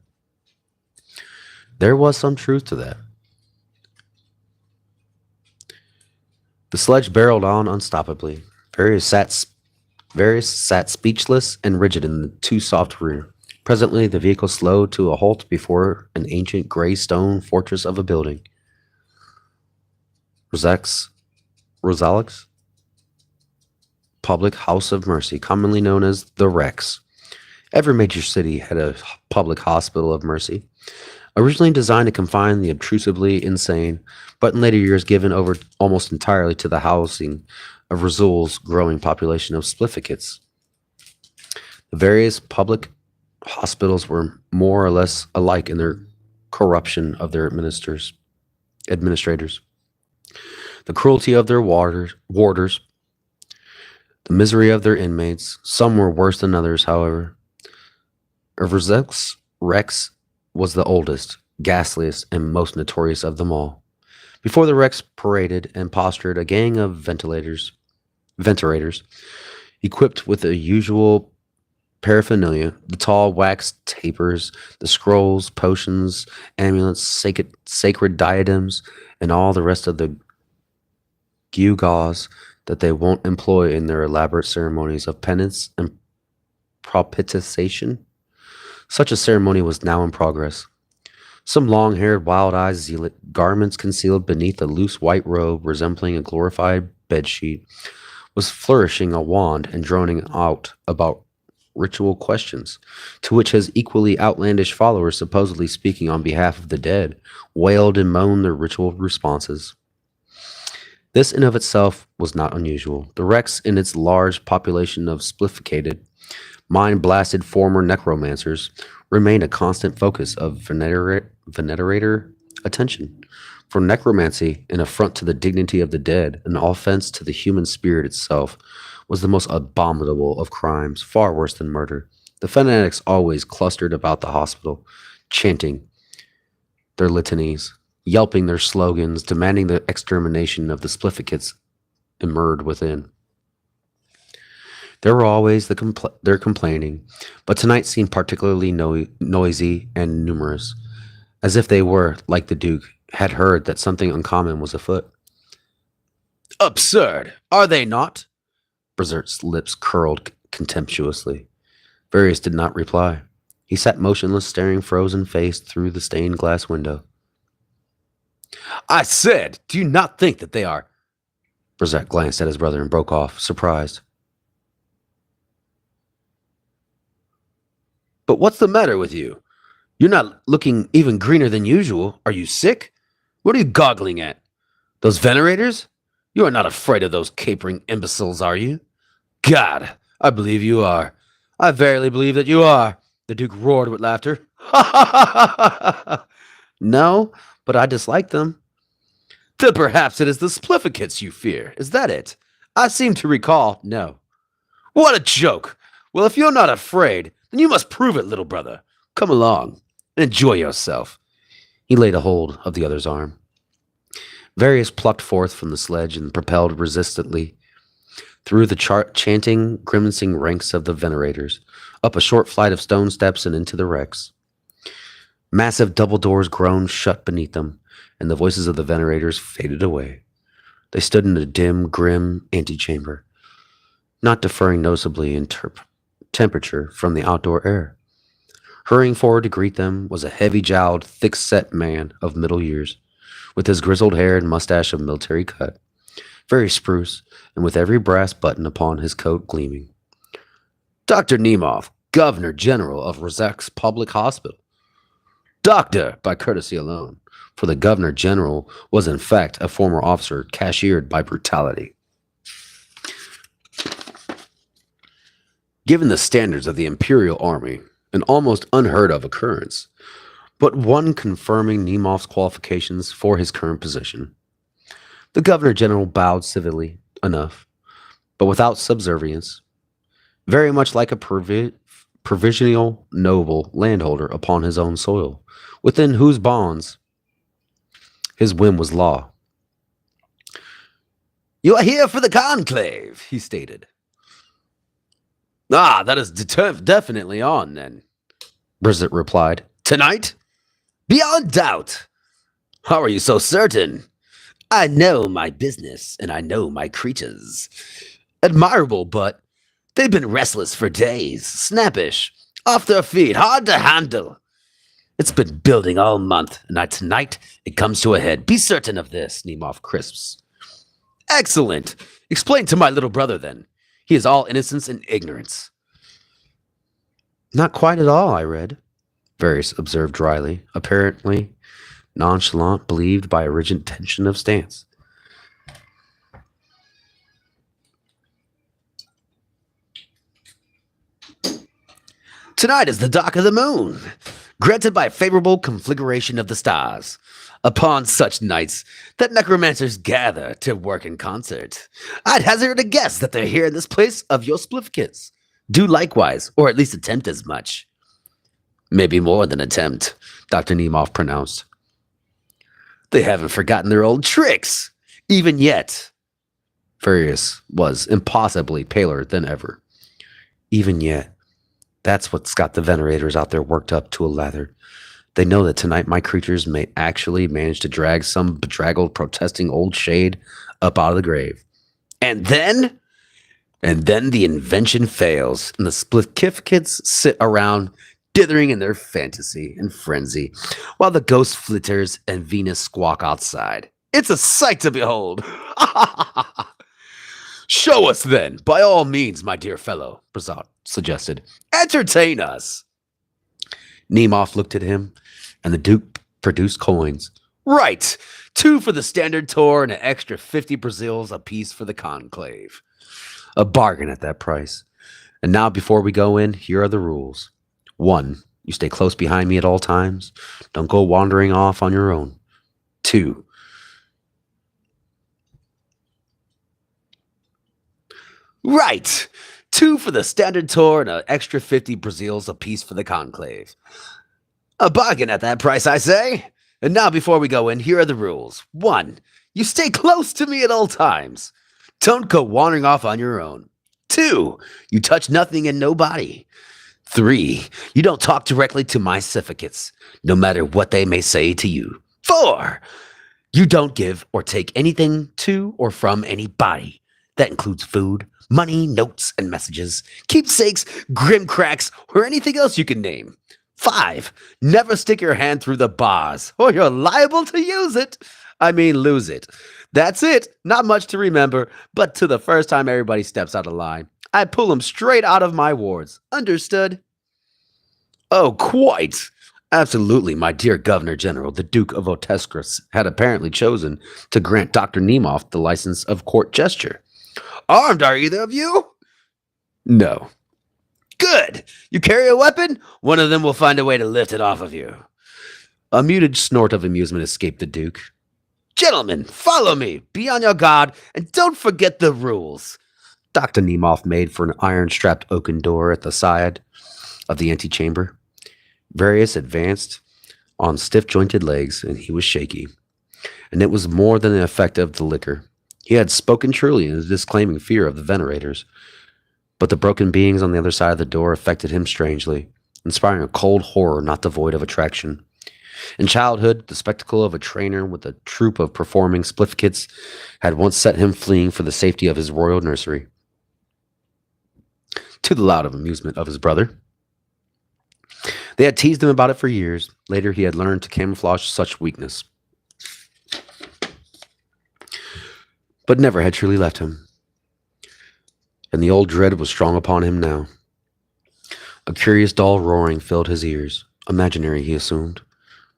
There was some truth to that. The sledge barreled on unstoppably. Various sat speechless and rigid in the too soft rear. Presently, the vehicle slowed to a halt before an ancient gray stone fortress of a building. Rosalix Public House of Mercy, commonly known as the Rex. Every major city had a public hospital of mercy, originally designed to confine the obtrusively insane, but in later years given over almost entirely to the housing of Razul's growing population of spliffkits. The various public hospitals were more or less alike in their corruption of their administrators, the cruelty of their warders, the misery of their inmates. Some were worse than others, however. Rex was the oldest, ghastliest, and most notorious of them all. Before the Rex paraded and postured a gang of ventilators, equipped with the usual paraphernalia, the tall wax tapers, the scrolls, potions, amulets, sacred diadems, and all the rest of the gewgaws that they won't employ in their elaborate ceremonies of penance and propitiation. Such a ceremony was now in progress. Some long-haired, wild-eyed zealot, garments concealed beneath a loose white robe resembling a glorified bedsheet, was flourishing a wand and droning out about ritual questions, to which his equally outlandish followers, supposedly speaking on behalf of the dead, wailed and moaned their ritual responses. This in of itself was not unusual. The Rex, in its large population of splifficated, mind-blasted former necromancers, remained a constant focus of venerator attention. For necromancy, an affront to the dignity of the dead, an offense to the human spirit itself, was the most abominable of crimes, far worse than murder. The fanatics always clustered about the hospital, chanting their litanies, yelping their slogans, demanding the extermination of the splifficates immured within. There were always their complaining, but tonight seemed particularly noisy and numerous, as if they were, like the Duke, had heard that something uncommon was afoot. Absurd, are they not? Berserk's lips curled contemptuously. Varius did not reply. He sat motionless, staring frozen-faced through the stained glass window. I said, do you not think that they are... Berserk glanced at his brother and broke off, surprised. But what's the matter with you? You're not looking even greener than usual. Are you sick? What are you goggling at? Those venerators? You are not afraid of those capering imbeciles, are you? God, I believe you are. I verily believe that you are. The Duke roared with laughter. No, but I dislike them. Then perhaps it is the splifficates you fear. Is that it? I seem to recall. No. What a joke. Well, if you're not afraid, then you must prove it, little brother. Come along and enjoy yourself. He laid a hold of the other's arm. Varius plucked forth from the sledge and propelled resistantly through the chanting, grimacing ranks of the venerators, up a short flight of stone steps and into the Rex. Massive double doors groaned shut beneath them, and the voices of the venerators faded away. They stood in a dim, grim antechamber, not differing noticeably in temperature from the outdoor air. Hurrying forward to greet them was a heavy-jowled, thick-set man of middle years, with his grizzled hair and mustache of military cut, very spruce, and with every brass button upon his coat gleaming. Dr. Nemov, Governor General of Rozek's Public Hospital. Doctor, by courtesy alone, for the Governor General was in fact a former officer cashiered by brutality. Given the standards of the Imperial Army, an almost unheard of occurrence, but one confirming Nemov's qualifications for his current position. The Governor General bowed civilly enough, but without subservience, very much like a provisional noble landholder upon his own soil, within whose bonds his whim was law. You are here for the conclave, he stated. Ah, that is definitely on, then, Brizet replied. Tonight? Beyond doubt. How are you so certain? I know my business, and I know my creatures. Admirable, but they've been restless for days, snappish, off their feet, hard to handle. It's been building all month, and tonight it comes to a head. Be certain of this, Nemov crisps. Excellent. Explain to my little brother, then. He is all innocence and ignorance. Not quite at all, I read, Varius observed dryly, apparently nonchalant, believed by a rigid tension of stance. Tonight is the dark of the moon, granted by a favorable configuration of the stars. Upon such nights, that necromancers gather to work in concert. I'd hazard a guess that they're here in this place of your splifficates. Do likewise, or at least attempt as much. Maybe more than attempt, Dr. Nemov pronounced. They haven't forgotten their old tricks, even yet. Varius was impossibly paler than ever. Even yet. That's what's got the venerators out there worked up to a lather. They know that tonight my creatures may actually manage to drag some bedraggled, protesting old shade up out of the grave. And then the invention fails, and the splifficates sit around dithering in their fantasy and frenzy, while the ghost flitters and Venus squawk outside. It's a sight to behold. Show us then, by all means, my dear fellow, Prasad suggested. Entertain us. Nemov looked at him, and the Duke produced coins. Right, 2 for the standard tour and an extra 50 Brazils apiece for the conclave. A bargain at that price. And now, before we go in, here are the rules. 1, you stay close behind me at all times. Don't go wandering off on your own. 2, right, 2 for the standard tour and an extra 50 Brazils apiece for the conclave. A bargain at that price, I say. And now, before we go in, here are the rules. 1, you stay close to me at all times. Don't go wandering off on your own. 2, you touch nothing and nobody. 3, you don't talk directly to my certificates, no matter what they may say to you. 4, you don't give or take anything to or from anybody. That includes food, money, notes, and messages, keepsakes, grimcracks, or anything else you can name. 5, never stick your hand through the bars, or you're liable to use it. I mean, lose it. That's it. Not much to remember, but to the first time everybody steps out of line, I pull them straight out of my wards. Understood? Oh, quite. Absolutely, my dear Governor General, the Duke of Oteskris had apparently chosen to grant Dr. Nemov the license of court gesture. Armed, are either of you? No. Good. You carry a weapon? One of them will find a way to lift it off of you. A muted snort of amusement escaped the Duke. Gentlemen, follow me. Be on your guard, and don't forget the rules. Dr. Nemov made for an iron-strapped oaken door at the side of the antechamber. Various advanced on stiff-jointed legs, and he was shaky. And it was more than the effect of the liquor. He had spoken truly in his disclaiming fear of the venerators, but the broken beings on the other side of the door affected him strangely, inspiring a cold horror not devoid of attraction. In childhood, the spectacle of a trainer with a troop of performing spliff-kits had once set him fleeing for the safety of his royal nursery, to the loud amusement of his brother. They had teased him about it for years. Later, he had learned to camouflage such weakness, but never had truly left him. And the old dread was strong upon him now. A curious dull roaring filled his ears, imaginary, he assumed,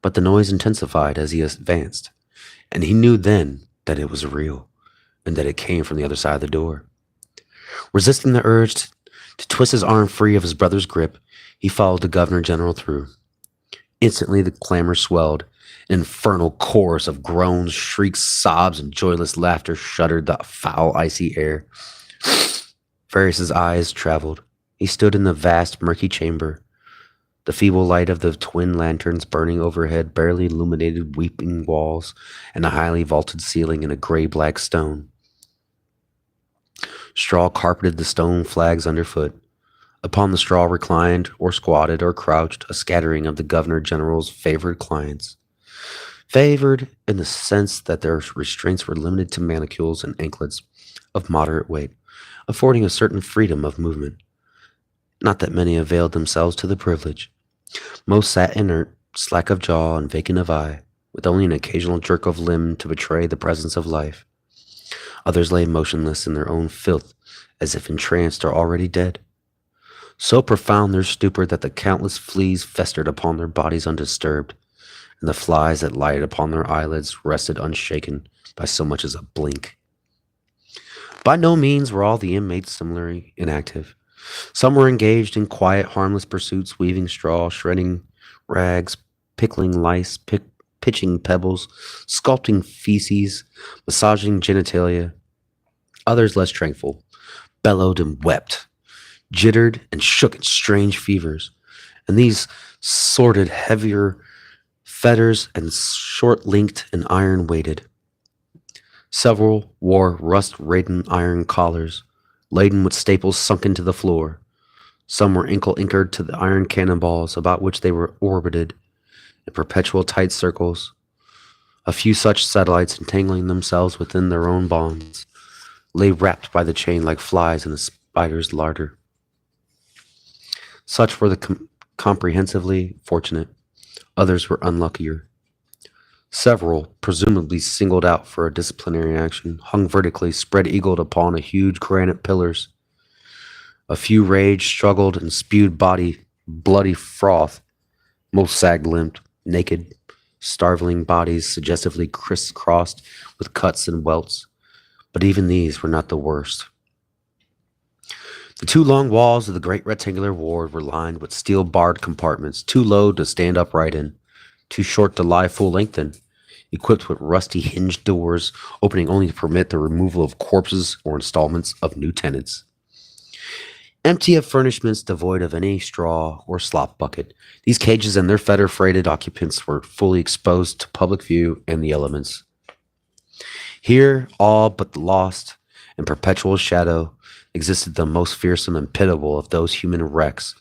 but the noise intensified as he advanced, and he knew then that it was real, and that it came from the other side of the door. Resisting the urge to twist his arm free of his brother's grip, he followed the Governor General through. Instantly the clamor swelled. An infernal chorus of groans, shrieks, sobs, and joyless laughter shuddered the foul, icy air. Varus's eyes traveled. He stood in the vast, murky chamber. The feeble light of the twin lanterns burning overhead barely illuminated weeping walls and a highly vaulted ceiling in a gray-black stone. Straw carpeted the stone flags underfoot. Upon the straw reclined, or squatted, or crouched, a scattering of the Governor General's favored clients. Favored in the sense that their restraints were limited to manacles and anklets of moderate weight, affording a certain freedom of movement. Not that many availed themselves to the privilege. Most sat inert, slack of jaw and vacant of eye, with only an occasional jerk of limb to betray the presence of life. Others lay motionless in their own filth, as if entranced or already dead. So profound their stupor that the countless fleas festered upon their bodies undisturbed, and the flies that lighted upon their eyelids rested unshaken by so much as a blink. By no means were all the inmates similarly inactive. Some were engaged in quiet, harmless pursuits, weaving straw, shredding rags, pickling lice, pitching pebbles, sculpting feces, massaging genitalia. Others, less tranquil, bellowed and wept, jittered and shook in strange fevers, and these sorted heavier fetters and short-linked and iron-weighted. Several wore rust-laden iron collars, laden with staples sunk into the floor. Some were ankle-anchored to the iron cannonballs about which they were orbited in perpetual tight circles. A few such satellites, entangling themselves within their own bonds, lay wrapped by the chain like flies in a spider's larder. Such were the comprehensively fortunate. Others were unluckier. Several, presumably singled out for a disciplinary action, hung vertically, spread-eagled upon a huge granite pillars. A few raged, struggled, and spewed bloody froth. Most sagged limbed, naked, starveling bodies suggestively crisscrossed with cuts and welts. But even these were not the worst. The two long walls of the great rectangular ward were lined with steel-barred compartments, too low to stand upright in, too short to lie full length in, equipped with rusty hinged doors, opening only to permit the removal of corpses or installments of new tenants. Empty of furnishments, devoid of any straw or slop bucket, these cages and their fetter-freighted occupants were fully exposed to public view and the elements. Here, all but the lost in perpetual shadow existed the most fearsome and pitiable of those human wrecks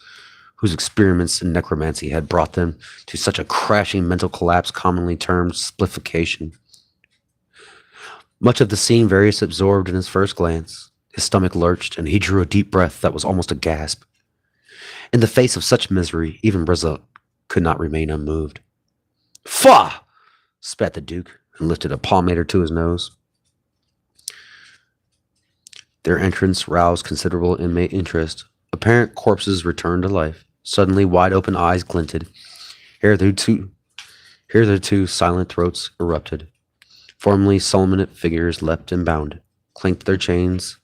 whose experiments in necromancy had brought them to such a crashing mental collapse commonly termed spliffication. Much of the scene Various absorbed in his first glance. His stomach lurched, and he drew a deep breath that was almost a gasp. In the face of such misery, even Brazil could not remain unmoved. "Faugh!" spat the Duke, and lifted a palmator to his nose. Their entrance roused considerable inmate interest. Apparent corpses returned to life. Suddenly, wide-open eyes glinted. Hitherto silent throats erupted. Formerly fulminant figures leapt and bounded, clanked their chains.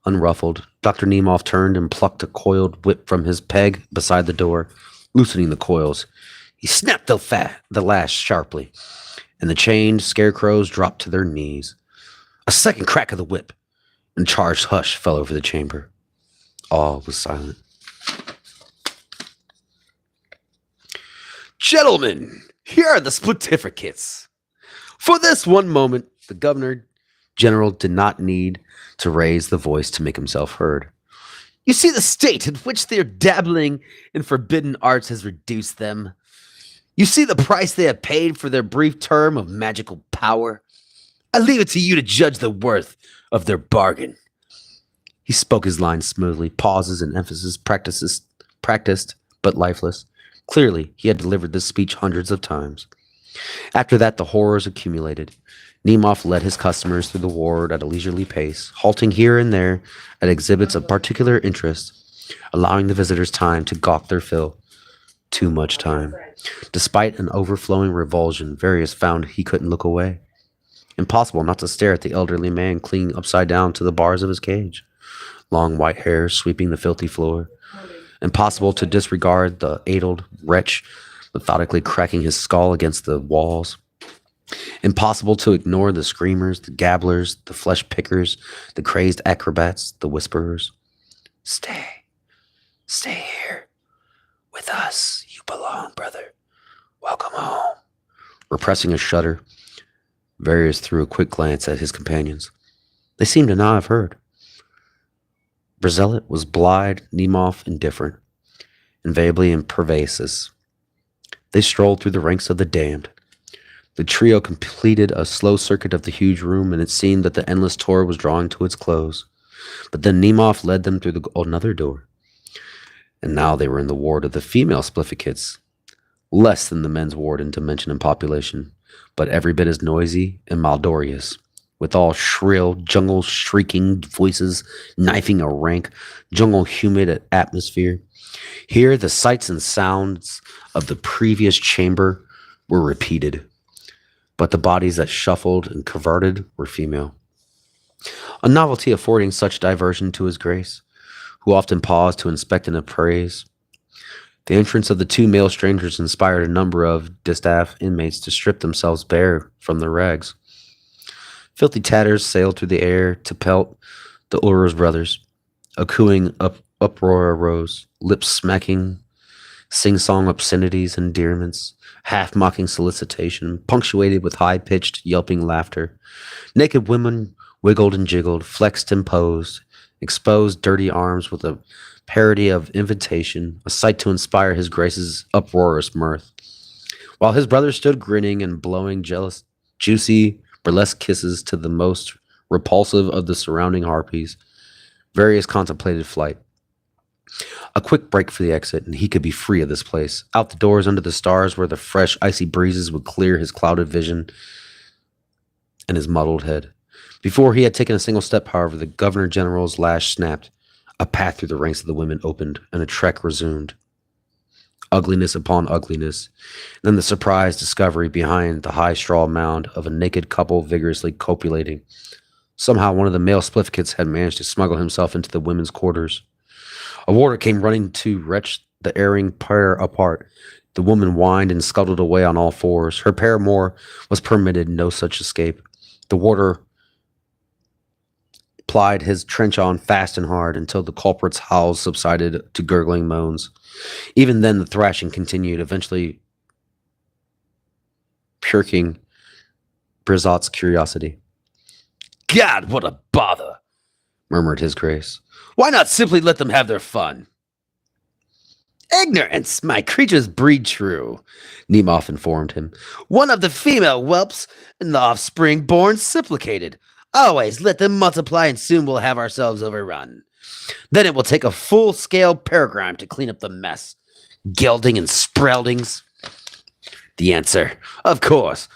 Unruffled, Dr. Nemoff turned and plucked a coiled whip from his peg beside the door. Loosening the coils, he snapped the lash sharply, and the chained scarecrows dropped to their knees. A second crack of the whip, and charged hush fell over the chamber. All was silent. "Gentlemen, here are the splitificates." For this one moment, the Governor General did not need to raise the voice to make himself heard. "You see the state in which their dabbling in forbidden arts has reduced them. You see the price they have paid for their brief term of magical power. I leave it to you to judge the worth of their bargain." He spoke his lines smoothly, pauses and emphasis practiced but lifeless. Clearly, he had delivered this speech hundreds of times. After that, the horrors accumulated. Nemoff led his customers through the ward at a leisurely pace, halting here and there at exhibits of particular interest, allowing the visitors time to gawk their fill. Too much time. Despite an overflowing revulsion, Various found he couldn't look away. Impossible not to stare at the elderly man clinging upside down to the bars of his cage, long white hair sweeping the filthy floor. Impossible to disregard the addled wretch methodically cracking his skull against the walls. Impossible to ignore the screamers, the gabblers, the flesh pickers, the crazed acrobats, the whisperers. Stay here. With us, you belong, brother. Welcome home." Repressing a shudder, Various threw a quick glance at his companions. They seemed to not have heard. Brazelet was blithe, Nemoff indifferent, invariably impervasive. They strolled through the ranks of the damned. The trio completed a slow circuit of the huge room, and it seemed that the endless tour was drawing to its close. But then Nemoff led them through another door. And now they were in the ward of the female splifficates, less than the men's ward in dimension and population, but every bit as noisy and malodorous, with all shrill, jungle-shrieking voices knifing a rank, jungle-humid atmosphere. Here, the sights and sounds of the previous chamber were repeated, but the bodies that shuffled and cavorted were female. A novelty affording such diversion to his grace, who often paused to inspect and appraise. The entrance of the two male strangers inspired a number of distaff inmates to strip themselves bare from their rags. Filthy tatters sailed through the air to pelt the Uruz brothers. A cooing uproar arose, lips smacking, sing-song obscenities and endearments, half-mocking solicitation, punctuated with high-pitched, yelping laughter. Naked women wiggled and jiggled, flexed and posed, exposed dirty arms with a parody of invitation, a sight to inspire his grace's uproarious mirth. While his brothers stood grinning and blowing jealous, juicy, burlesque kisses to the most repulsive of the surrounding harpies, Various contemplated flight. A quick break for the exit, and he could be free of this place. Out the doors under the stars where the fresh, icy breezes would clear his clouded vision and his muddled head. Before he had taken a single step, however, the Governor General's lash snapped. A path through the ranks of the women opened, and a trek resumed. Ugliness upon ugliness. And then the surprise discovery behind the high straw mound of a naked couple vigorously copulating. Somehow one of the male spliffkits had managed to smuggle himself into the women's quarters. A warder came running to wrench the erring pair apart. The woman whined and scuttled away on all fours. Her paramour was permitted no such escape. The warder plied his trench on fast and hard until the culprit's howls subsided to gurgling moans. Even then, the thrashing continued, eventually piquing Brizot's curiosity. "God, what a bother!" murmured his grace. "Why not simply let them have their fun?" "Ignorance, my creatures breed true," Nemoth informed him. "One of the female whelps and the offspring born supplicated. Always let them multiply and soon we'll have ourselves overrun. Then it will take a full-scale paragram to clean up the mess. Gelding and sproutings." The answer, "Of course.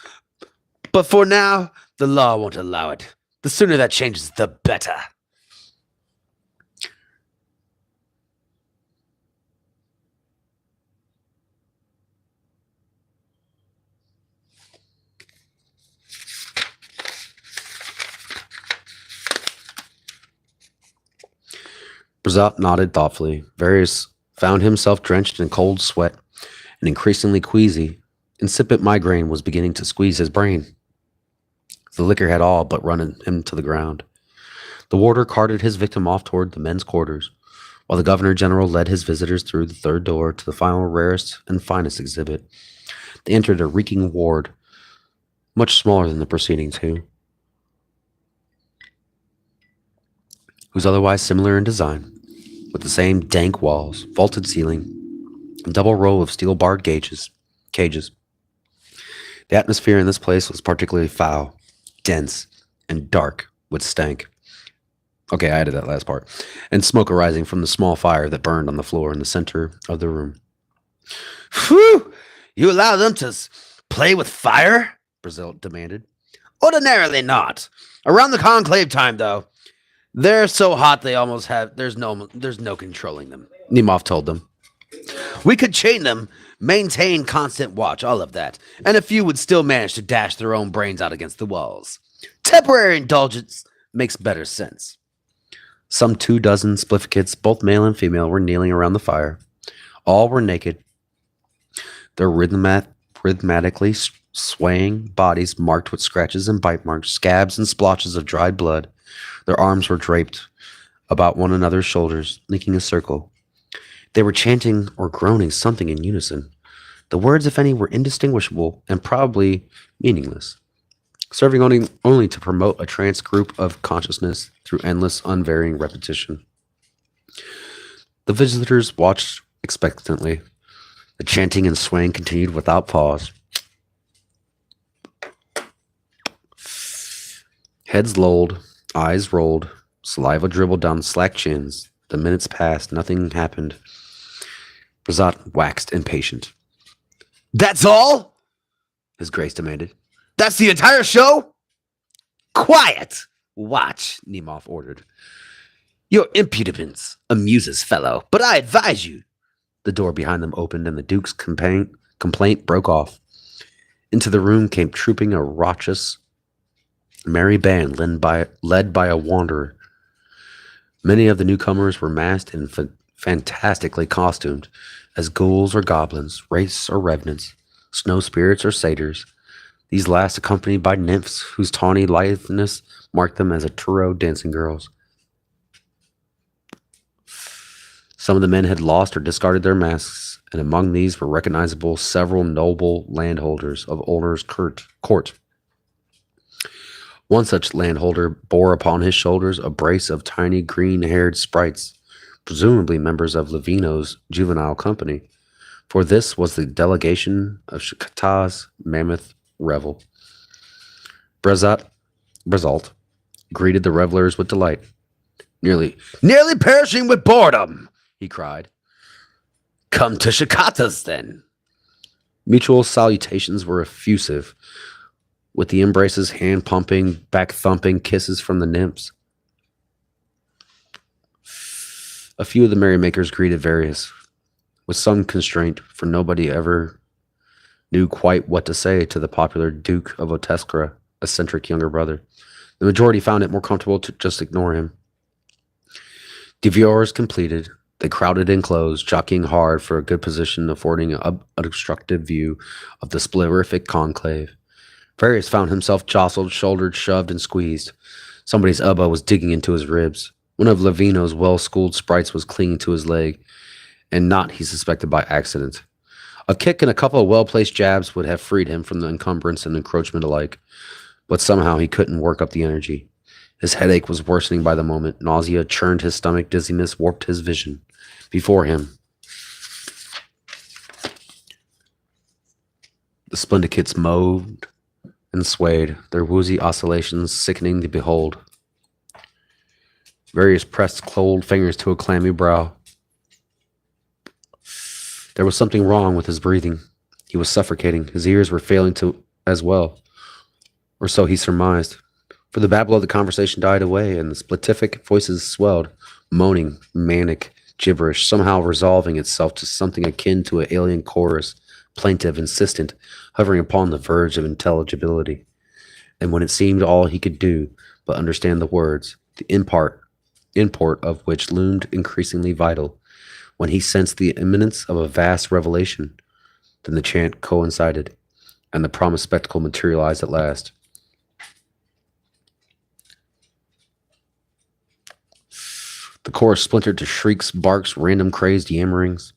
But for now, the law won't allow it. The sooner that changes, the better." Brazat nodded thoughtfully. Various found himself drenched in cold sweat and increasingly queasy. Incipient migraine was beginning to squeeze his brain. The liquor had all but run him to the ground. The warder carted his victim off toward the men's quarters, while the Governor General led his visitors through the third door to the final rarest and finest exhibit. They entered a reeking ward, much smaller than the preceding two, who's otherwise similar in design, with the same dank walls, vaulted ceiling, and double row of steel-barred cages. The atmosphere in this place was particularly foul, dense, and dark with stank. Okay, I added that last part. And smoke arising from the small fire that burned on the floor in the center of the room. "Phew! You allow them to play with fire?" Brazil demanded. "Ordinarily not. Around the conclave time, though, they're so hot they almost have there's no controlling them," Nemoth told them. "We could chain them, maintain constant watch, all of that, and a few would still manage to dash their own brains out against the walls. Temporary indulgence makes better sense." Some 24 spliffkits, both male and female, were kneeling around the fire. All were naked, their rhythmically swaying bodies marked with scratches and bite marks, scabs and splotches of dried blood. Their arms were draped about one another's shoulders, linking a circle. They were chanting or groaning something in unison. The words, if any, were indistinguishable and probably meaningless, serving only to promote a trance group of consciousness through endless, unvarying repetition. The visitors watched expectantly. The chanting and swaying continued without pause. Heads lolled, eyes rolled, saliva dribbled down slack chins. The minutes passed, nothing happened. Brazat waxed impatient. "That's all?" His Grace demanded. "That's the entire show?" "Quiet! Watch," Nemoth ordered. "Your impudence amuses, fellow, but I advise you." The door behind them opened, and the Duke's complaint broke off. Into the room came trooping a raucous, merry band led by a wanderer. Many of the newcomers were masked and fantastically costumed as ghouls or goblins, wraiths or revenants, snow spirits or satyrs, these last accompanied by nymphs whose tawny litheness marked them as Aturo dancing girls. Some of the men had lost or discarded their masks, and among these were recognizable several noble landholders of Ulner's court. One such landholder bore upon his shoulders a brace of tiny green-haired sprites, presumably members of Levino's juvenile company, for this was the delegation of Shikata's mammoth revel. Brazalt greeted the revelers with delight. Nearly perishing with boredom," he cried. Come to Shikata's, then. Mutual salutations were effusive, with the embraces, hand pumping, back thumping, kisses from the nymphs. A few of the merrymakers greeted Various, with some constraint, for nobody ever knew quite what to say to the popular Duke of Otescra, eccentric younger brother. The majority found it more comfortable to just ignore him. Devours completed, they crowded in close, jockeying hard for a good position, affording an unobstructed view of the splerific conclave. Various found himself jostled, shouldered, shoved, and squeezed. Somebody's elbow was digging into his ribs. One of Lavino's well-schooled sprites was clinging to his leg, and not, he suspected, by accident. A kick and a couple of well-placed jabs would have freed him from the encumbrance and encroachment alike, but somehow he couldn't work up the energy. His headache was worsening by the moment. Nausea churned his stomach. Dizziness warped his vision. Before him, the Splendikids moved and swayed, their woozy oscillations sickening to behold. Various pressed cold fingers to a clammy brow. There was something wrong with his breathing. He was suffocating. His ears were failing to as well, or so he surmised. For the babble of the conversation died away, and the spletific voices swelled, moaning, manic, gibberish, somehow resolving itself to something akin to an alien chorus, plaintive, insistent, hovering upon the verge of intelligibility. And when it seemed all he could do but understand the words, the import of which loomed increasingly vital, when he sensed the imminence of a vast revelation, then the chant coincided, and the promised spectacle materialized at last. The chorus splintered to shrieks, barks, random crazed yammerings.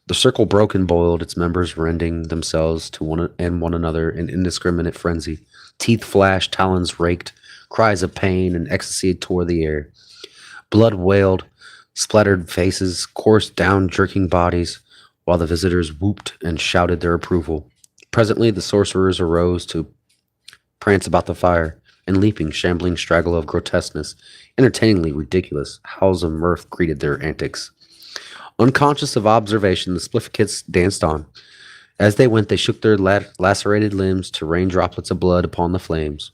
The circle broke and boiled, its members rending themselves to one another in indiscriminate frenzy. Teeth flashed, talons raked, cries of pain and ecstasy tore the air. Blood wailed, splattered faces, coursed down jerking bodies, while the visitors whooped and shouted their approval. Presently the sorcerers arose to prance about the fire, and leaping, shambling straggle of grotesqueness, entertainingly ridiculous, howls of mirth greeted their antics. Unconscious of observation, the Spliffkits danced on. As they went, they shook their lacerated limbs to rain droplets of blood upon the flames.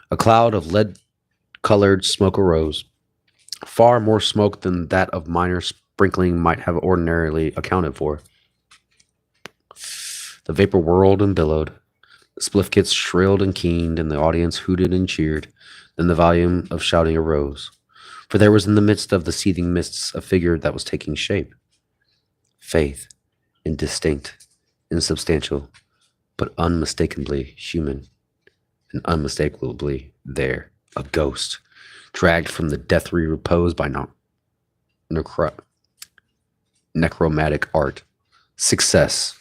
A cloud of lead-colored smoke arose, far more smoke than that of minor sprinkling might have ordinarily accounted for. The vapor whirled and billowed. The Spliffkits shrilled and keened, and the audience hooted and cheered. Then the volume of shouting arose, for there was in the midst of the seething mists a figure that was taking shape. Faith, indistinct, insubstantial, but unmistakably human, and unmistakably there, a ghost, dragged from the deathly repose by necromantic art. Success.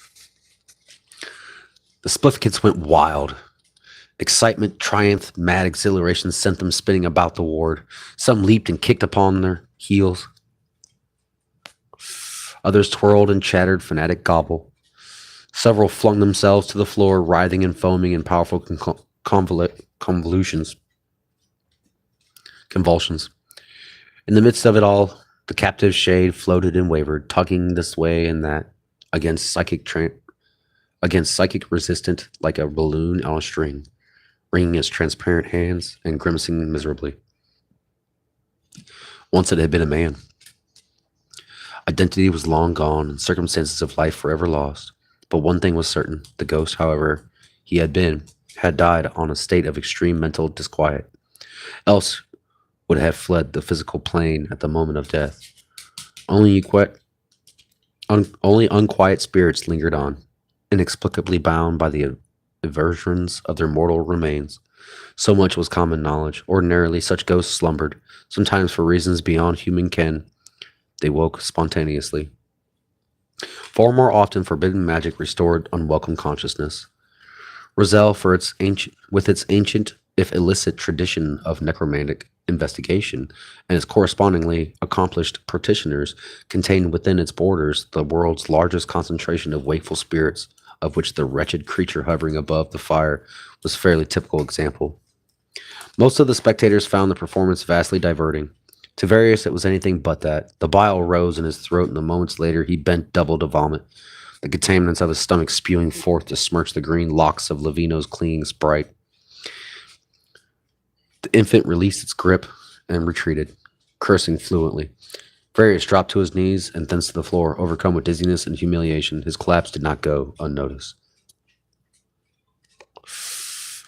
The Spliffkits went wild. Excitement, triumph, mad exhilaration sent them spinning about the ward. Some leaped and kicked upon their heels. Others twirled and chattered fanatic gobble. Several flung themselves to the floor, writhing and foaming in powerful convulsions. In the midst of it all, the captive shade floated and wavered, tugging this way and that against psychic resistant like a balloon on a string, wringing its transparent hands and grimacing miserably. Once it had been a man. Identity was long gone and circumstances of life forever lost. But one thing was certain. The ghost, however he had been, had died on a state of extreme mental disquiet. Else would have fled the physical plane at the moment of death. Only unquiet spirits lingered on, inexplicably bound by the aversions of their mortal remains. So much was common knowledge. Ordinarily, such ghosts slumbered, sometimes for reasons beyond human ken. They woke spontaneously. Far more often, forbidden magic restored unwelcome consciousness. Roselle, with its ancient, if illicit, tradition of necromantic investigation, and its correspondingly accomplished practitioners, contained within its borders the world's largest concentration of wakeful spirits, of which the wretched creature hovering above the fire was a fairly typical example. Most of the spectators found the performance vastly diverting. To Various, it was anything but that. The bile rose in his throat, and moments later he bent double to vomit, the contaminants of his stomach spewing forth to smirch the green locks of Levino's clinging sprite. The infant released its grip and retreated, cursing fluently. Various dropped to his knees and thence to the floor, overcome with dizziness and humiliation. His collapse did not go unnoticed.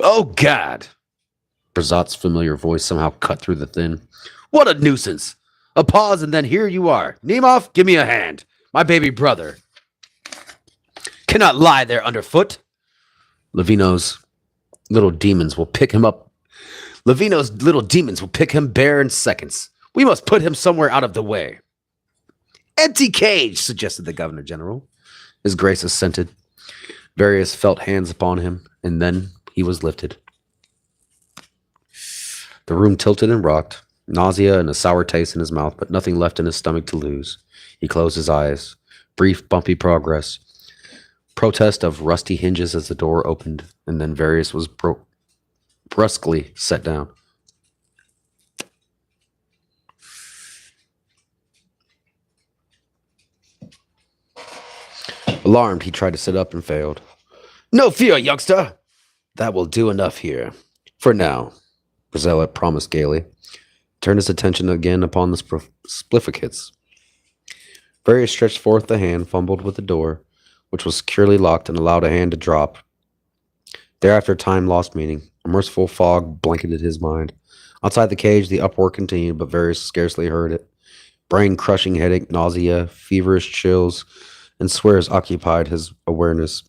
"Oh, God!" Brazat's familiar voice somehow cut through the thin. "What a nuisance! A pause, and then here you are. Nemov, give me a hand. My baby brother cannot lie there underfoot. Levino's little demons will pick him up. Levino's little demons will pick him bare in seconds. We must put him somewhere out of the way." "Empty cage," suggested the Governor General. His Grace assented. Various felt hands upon him, and then he was lifted. The room tilted and rocked, nausea and a sour taste in his mouth, but nothing left in his stomach to lose. He closed his eyes. Brief, bumpy progress. Protest of rusty hinges as the door opened, and then Various was brusquely set down. Alarmed, he tried to sit up and failed. "No fear, youngster. That will do enough here. For now," Brazella promised gaily. Turned his attention again upon the splifflicets. Various stretched forth the hand, fumbled with the door, which was securely locked, and allowed a hand to drop. Thereafter time lost meaning. A merciful fog blanketed his mind. Outside the cage, the uproar continued, but Various scarcely heard it. Brain-crushing headache, nausea, feverish chills, and sweats occupied his awareness.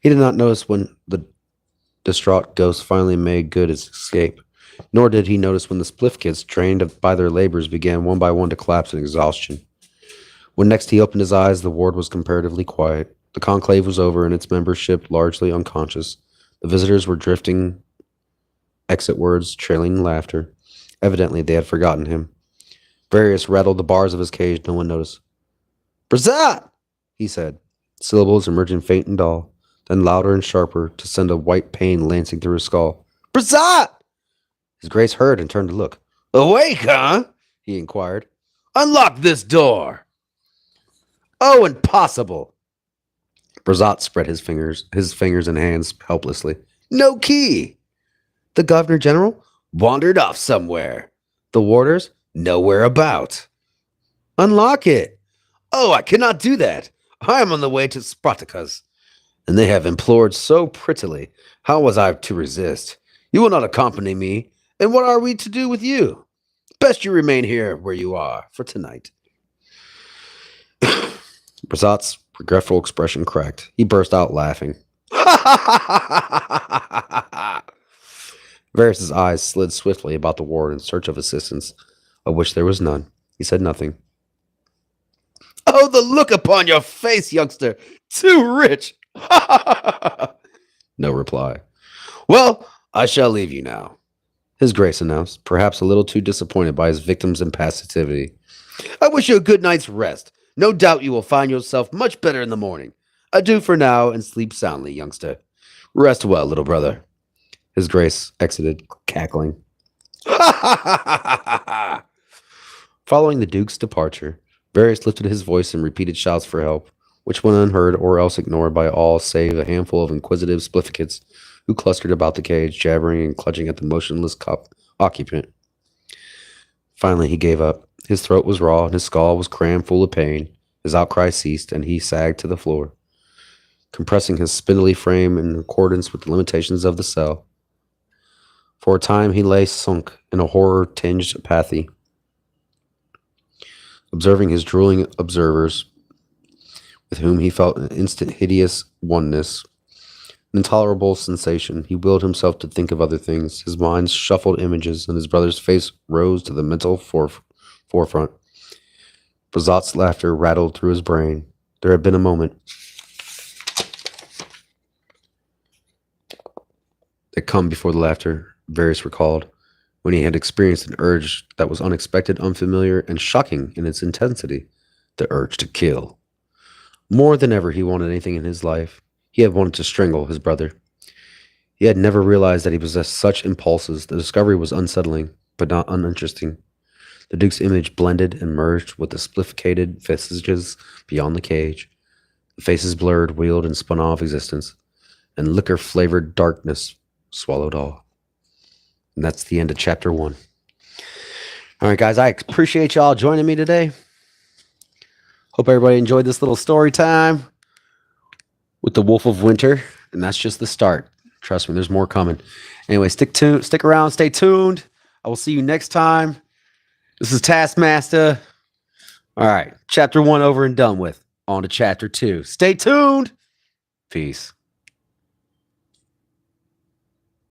He did not notice when the distraught ghost finally made good his escape, nor did he notice when the spliffkits, drained by their labors, began one by one to collapse in exhaustion. When next he opened his eyes, the ward was comparatively quiet. The conclave was over, and its membership largely unconscious. The visitors were drifting exit-wards, trailing laughter. Evidently, they had forgotten him. Various rattled the bars of his cage. No one noticed. "Brazat!" he said, syllables emerging faint and dull, then louder and sharper to send a white pain lancing through his skull. "Brazat!" His Grace heard and turned to look. "Awake, huh?" he inquired. "Unlock this door." "Oh, impossible!" Brazat spread his fingers and hands helplessly. "No key." "The Governor General?" "Wandered off somewhere." "The warders?" "Nowhere about." "Unlock it." "Oh, I cannot do that. I am on the way to Spartacus, and they have implored so prettily. How was I to resist? You will not accompany me, and what are we to do with you? Best you remain here where you are for tonight." Brazat's regretful expression cracked. He burst out laughing. Varys' eyes slid swiftly about the ward in search of assistance, of which there was none. He said nothing. "Oh, the look upon your face, youngster! Too rich!" No reply. "Well, I shall leave you now," His Grace announced, perhaps a little too disappointed by his victim's impassivity. "I wish you a good night's rest. No doubt you will find yourself much better in the morning. Adieu for now, and sleep soundly, youngster. Rest well, little brother." His Grace exited, cackling. Following the Duke's departure, Varys lifted his voice in repeated shouts for help, which went unheard or else ignored by all save a handful of inquisitive splifflicets who clustered about the cage, jabbering and clutching at the motionless occupant. Finally, he gave up. His throat was raw, and his skull was crammed full of pain. His outcry ceased, and he sagged to the floor, compressing his spindly frame in accordance with the limitations of the cell. For a time, he lay sunk in a horror-tinged apathy, observing his drooling observers, with whom he felt an instant hideous oneness, an intolerable sensation. He willed himself to think of other things. His mind shuffled images, and his brother's face rose to the mental forefront. Brazat's laughter rattled through his brain. There had been a moment that come before the laughter, Varys recalled, when he had experienced an urge that was unexpected, unfamiliar, and shocking in its intensity, the urge to kill. More than ever he wanted anything in his life. He had wanted to strangle his brother. He had never realized that he possessed such impulses. The discovery was unsettling, but not uninteresting. The Duke's image blended and merged with the splificated visages beyond the cage. The faces blurred, wheeled, and spun off existence, and liquor-flavored darkness swallowed all. And that's the end of chapter 1. All right, guys, I appreciate y'all joining me today. Hope everybody enjoyed this little story time with the Wolf of Winter, and that's just the start. Trust me, there's more coming. Anyway, stick around, stay tuned. I will see you next time. This is Taskmaster. All right, chapter 1 over and done with. On to chapter 2. Stay tuned. Peace.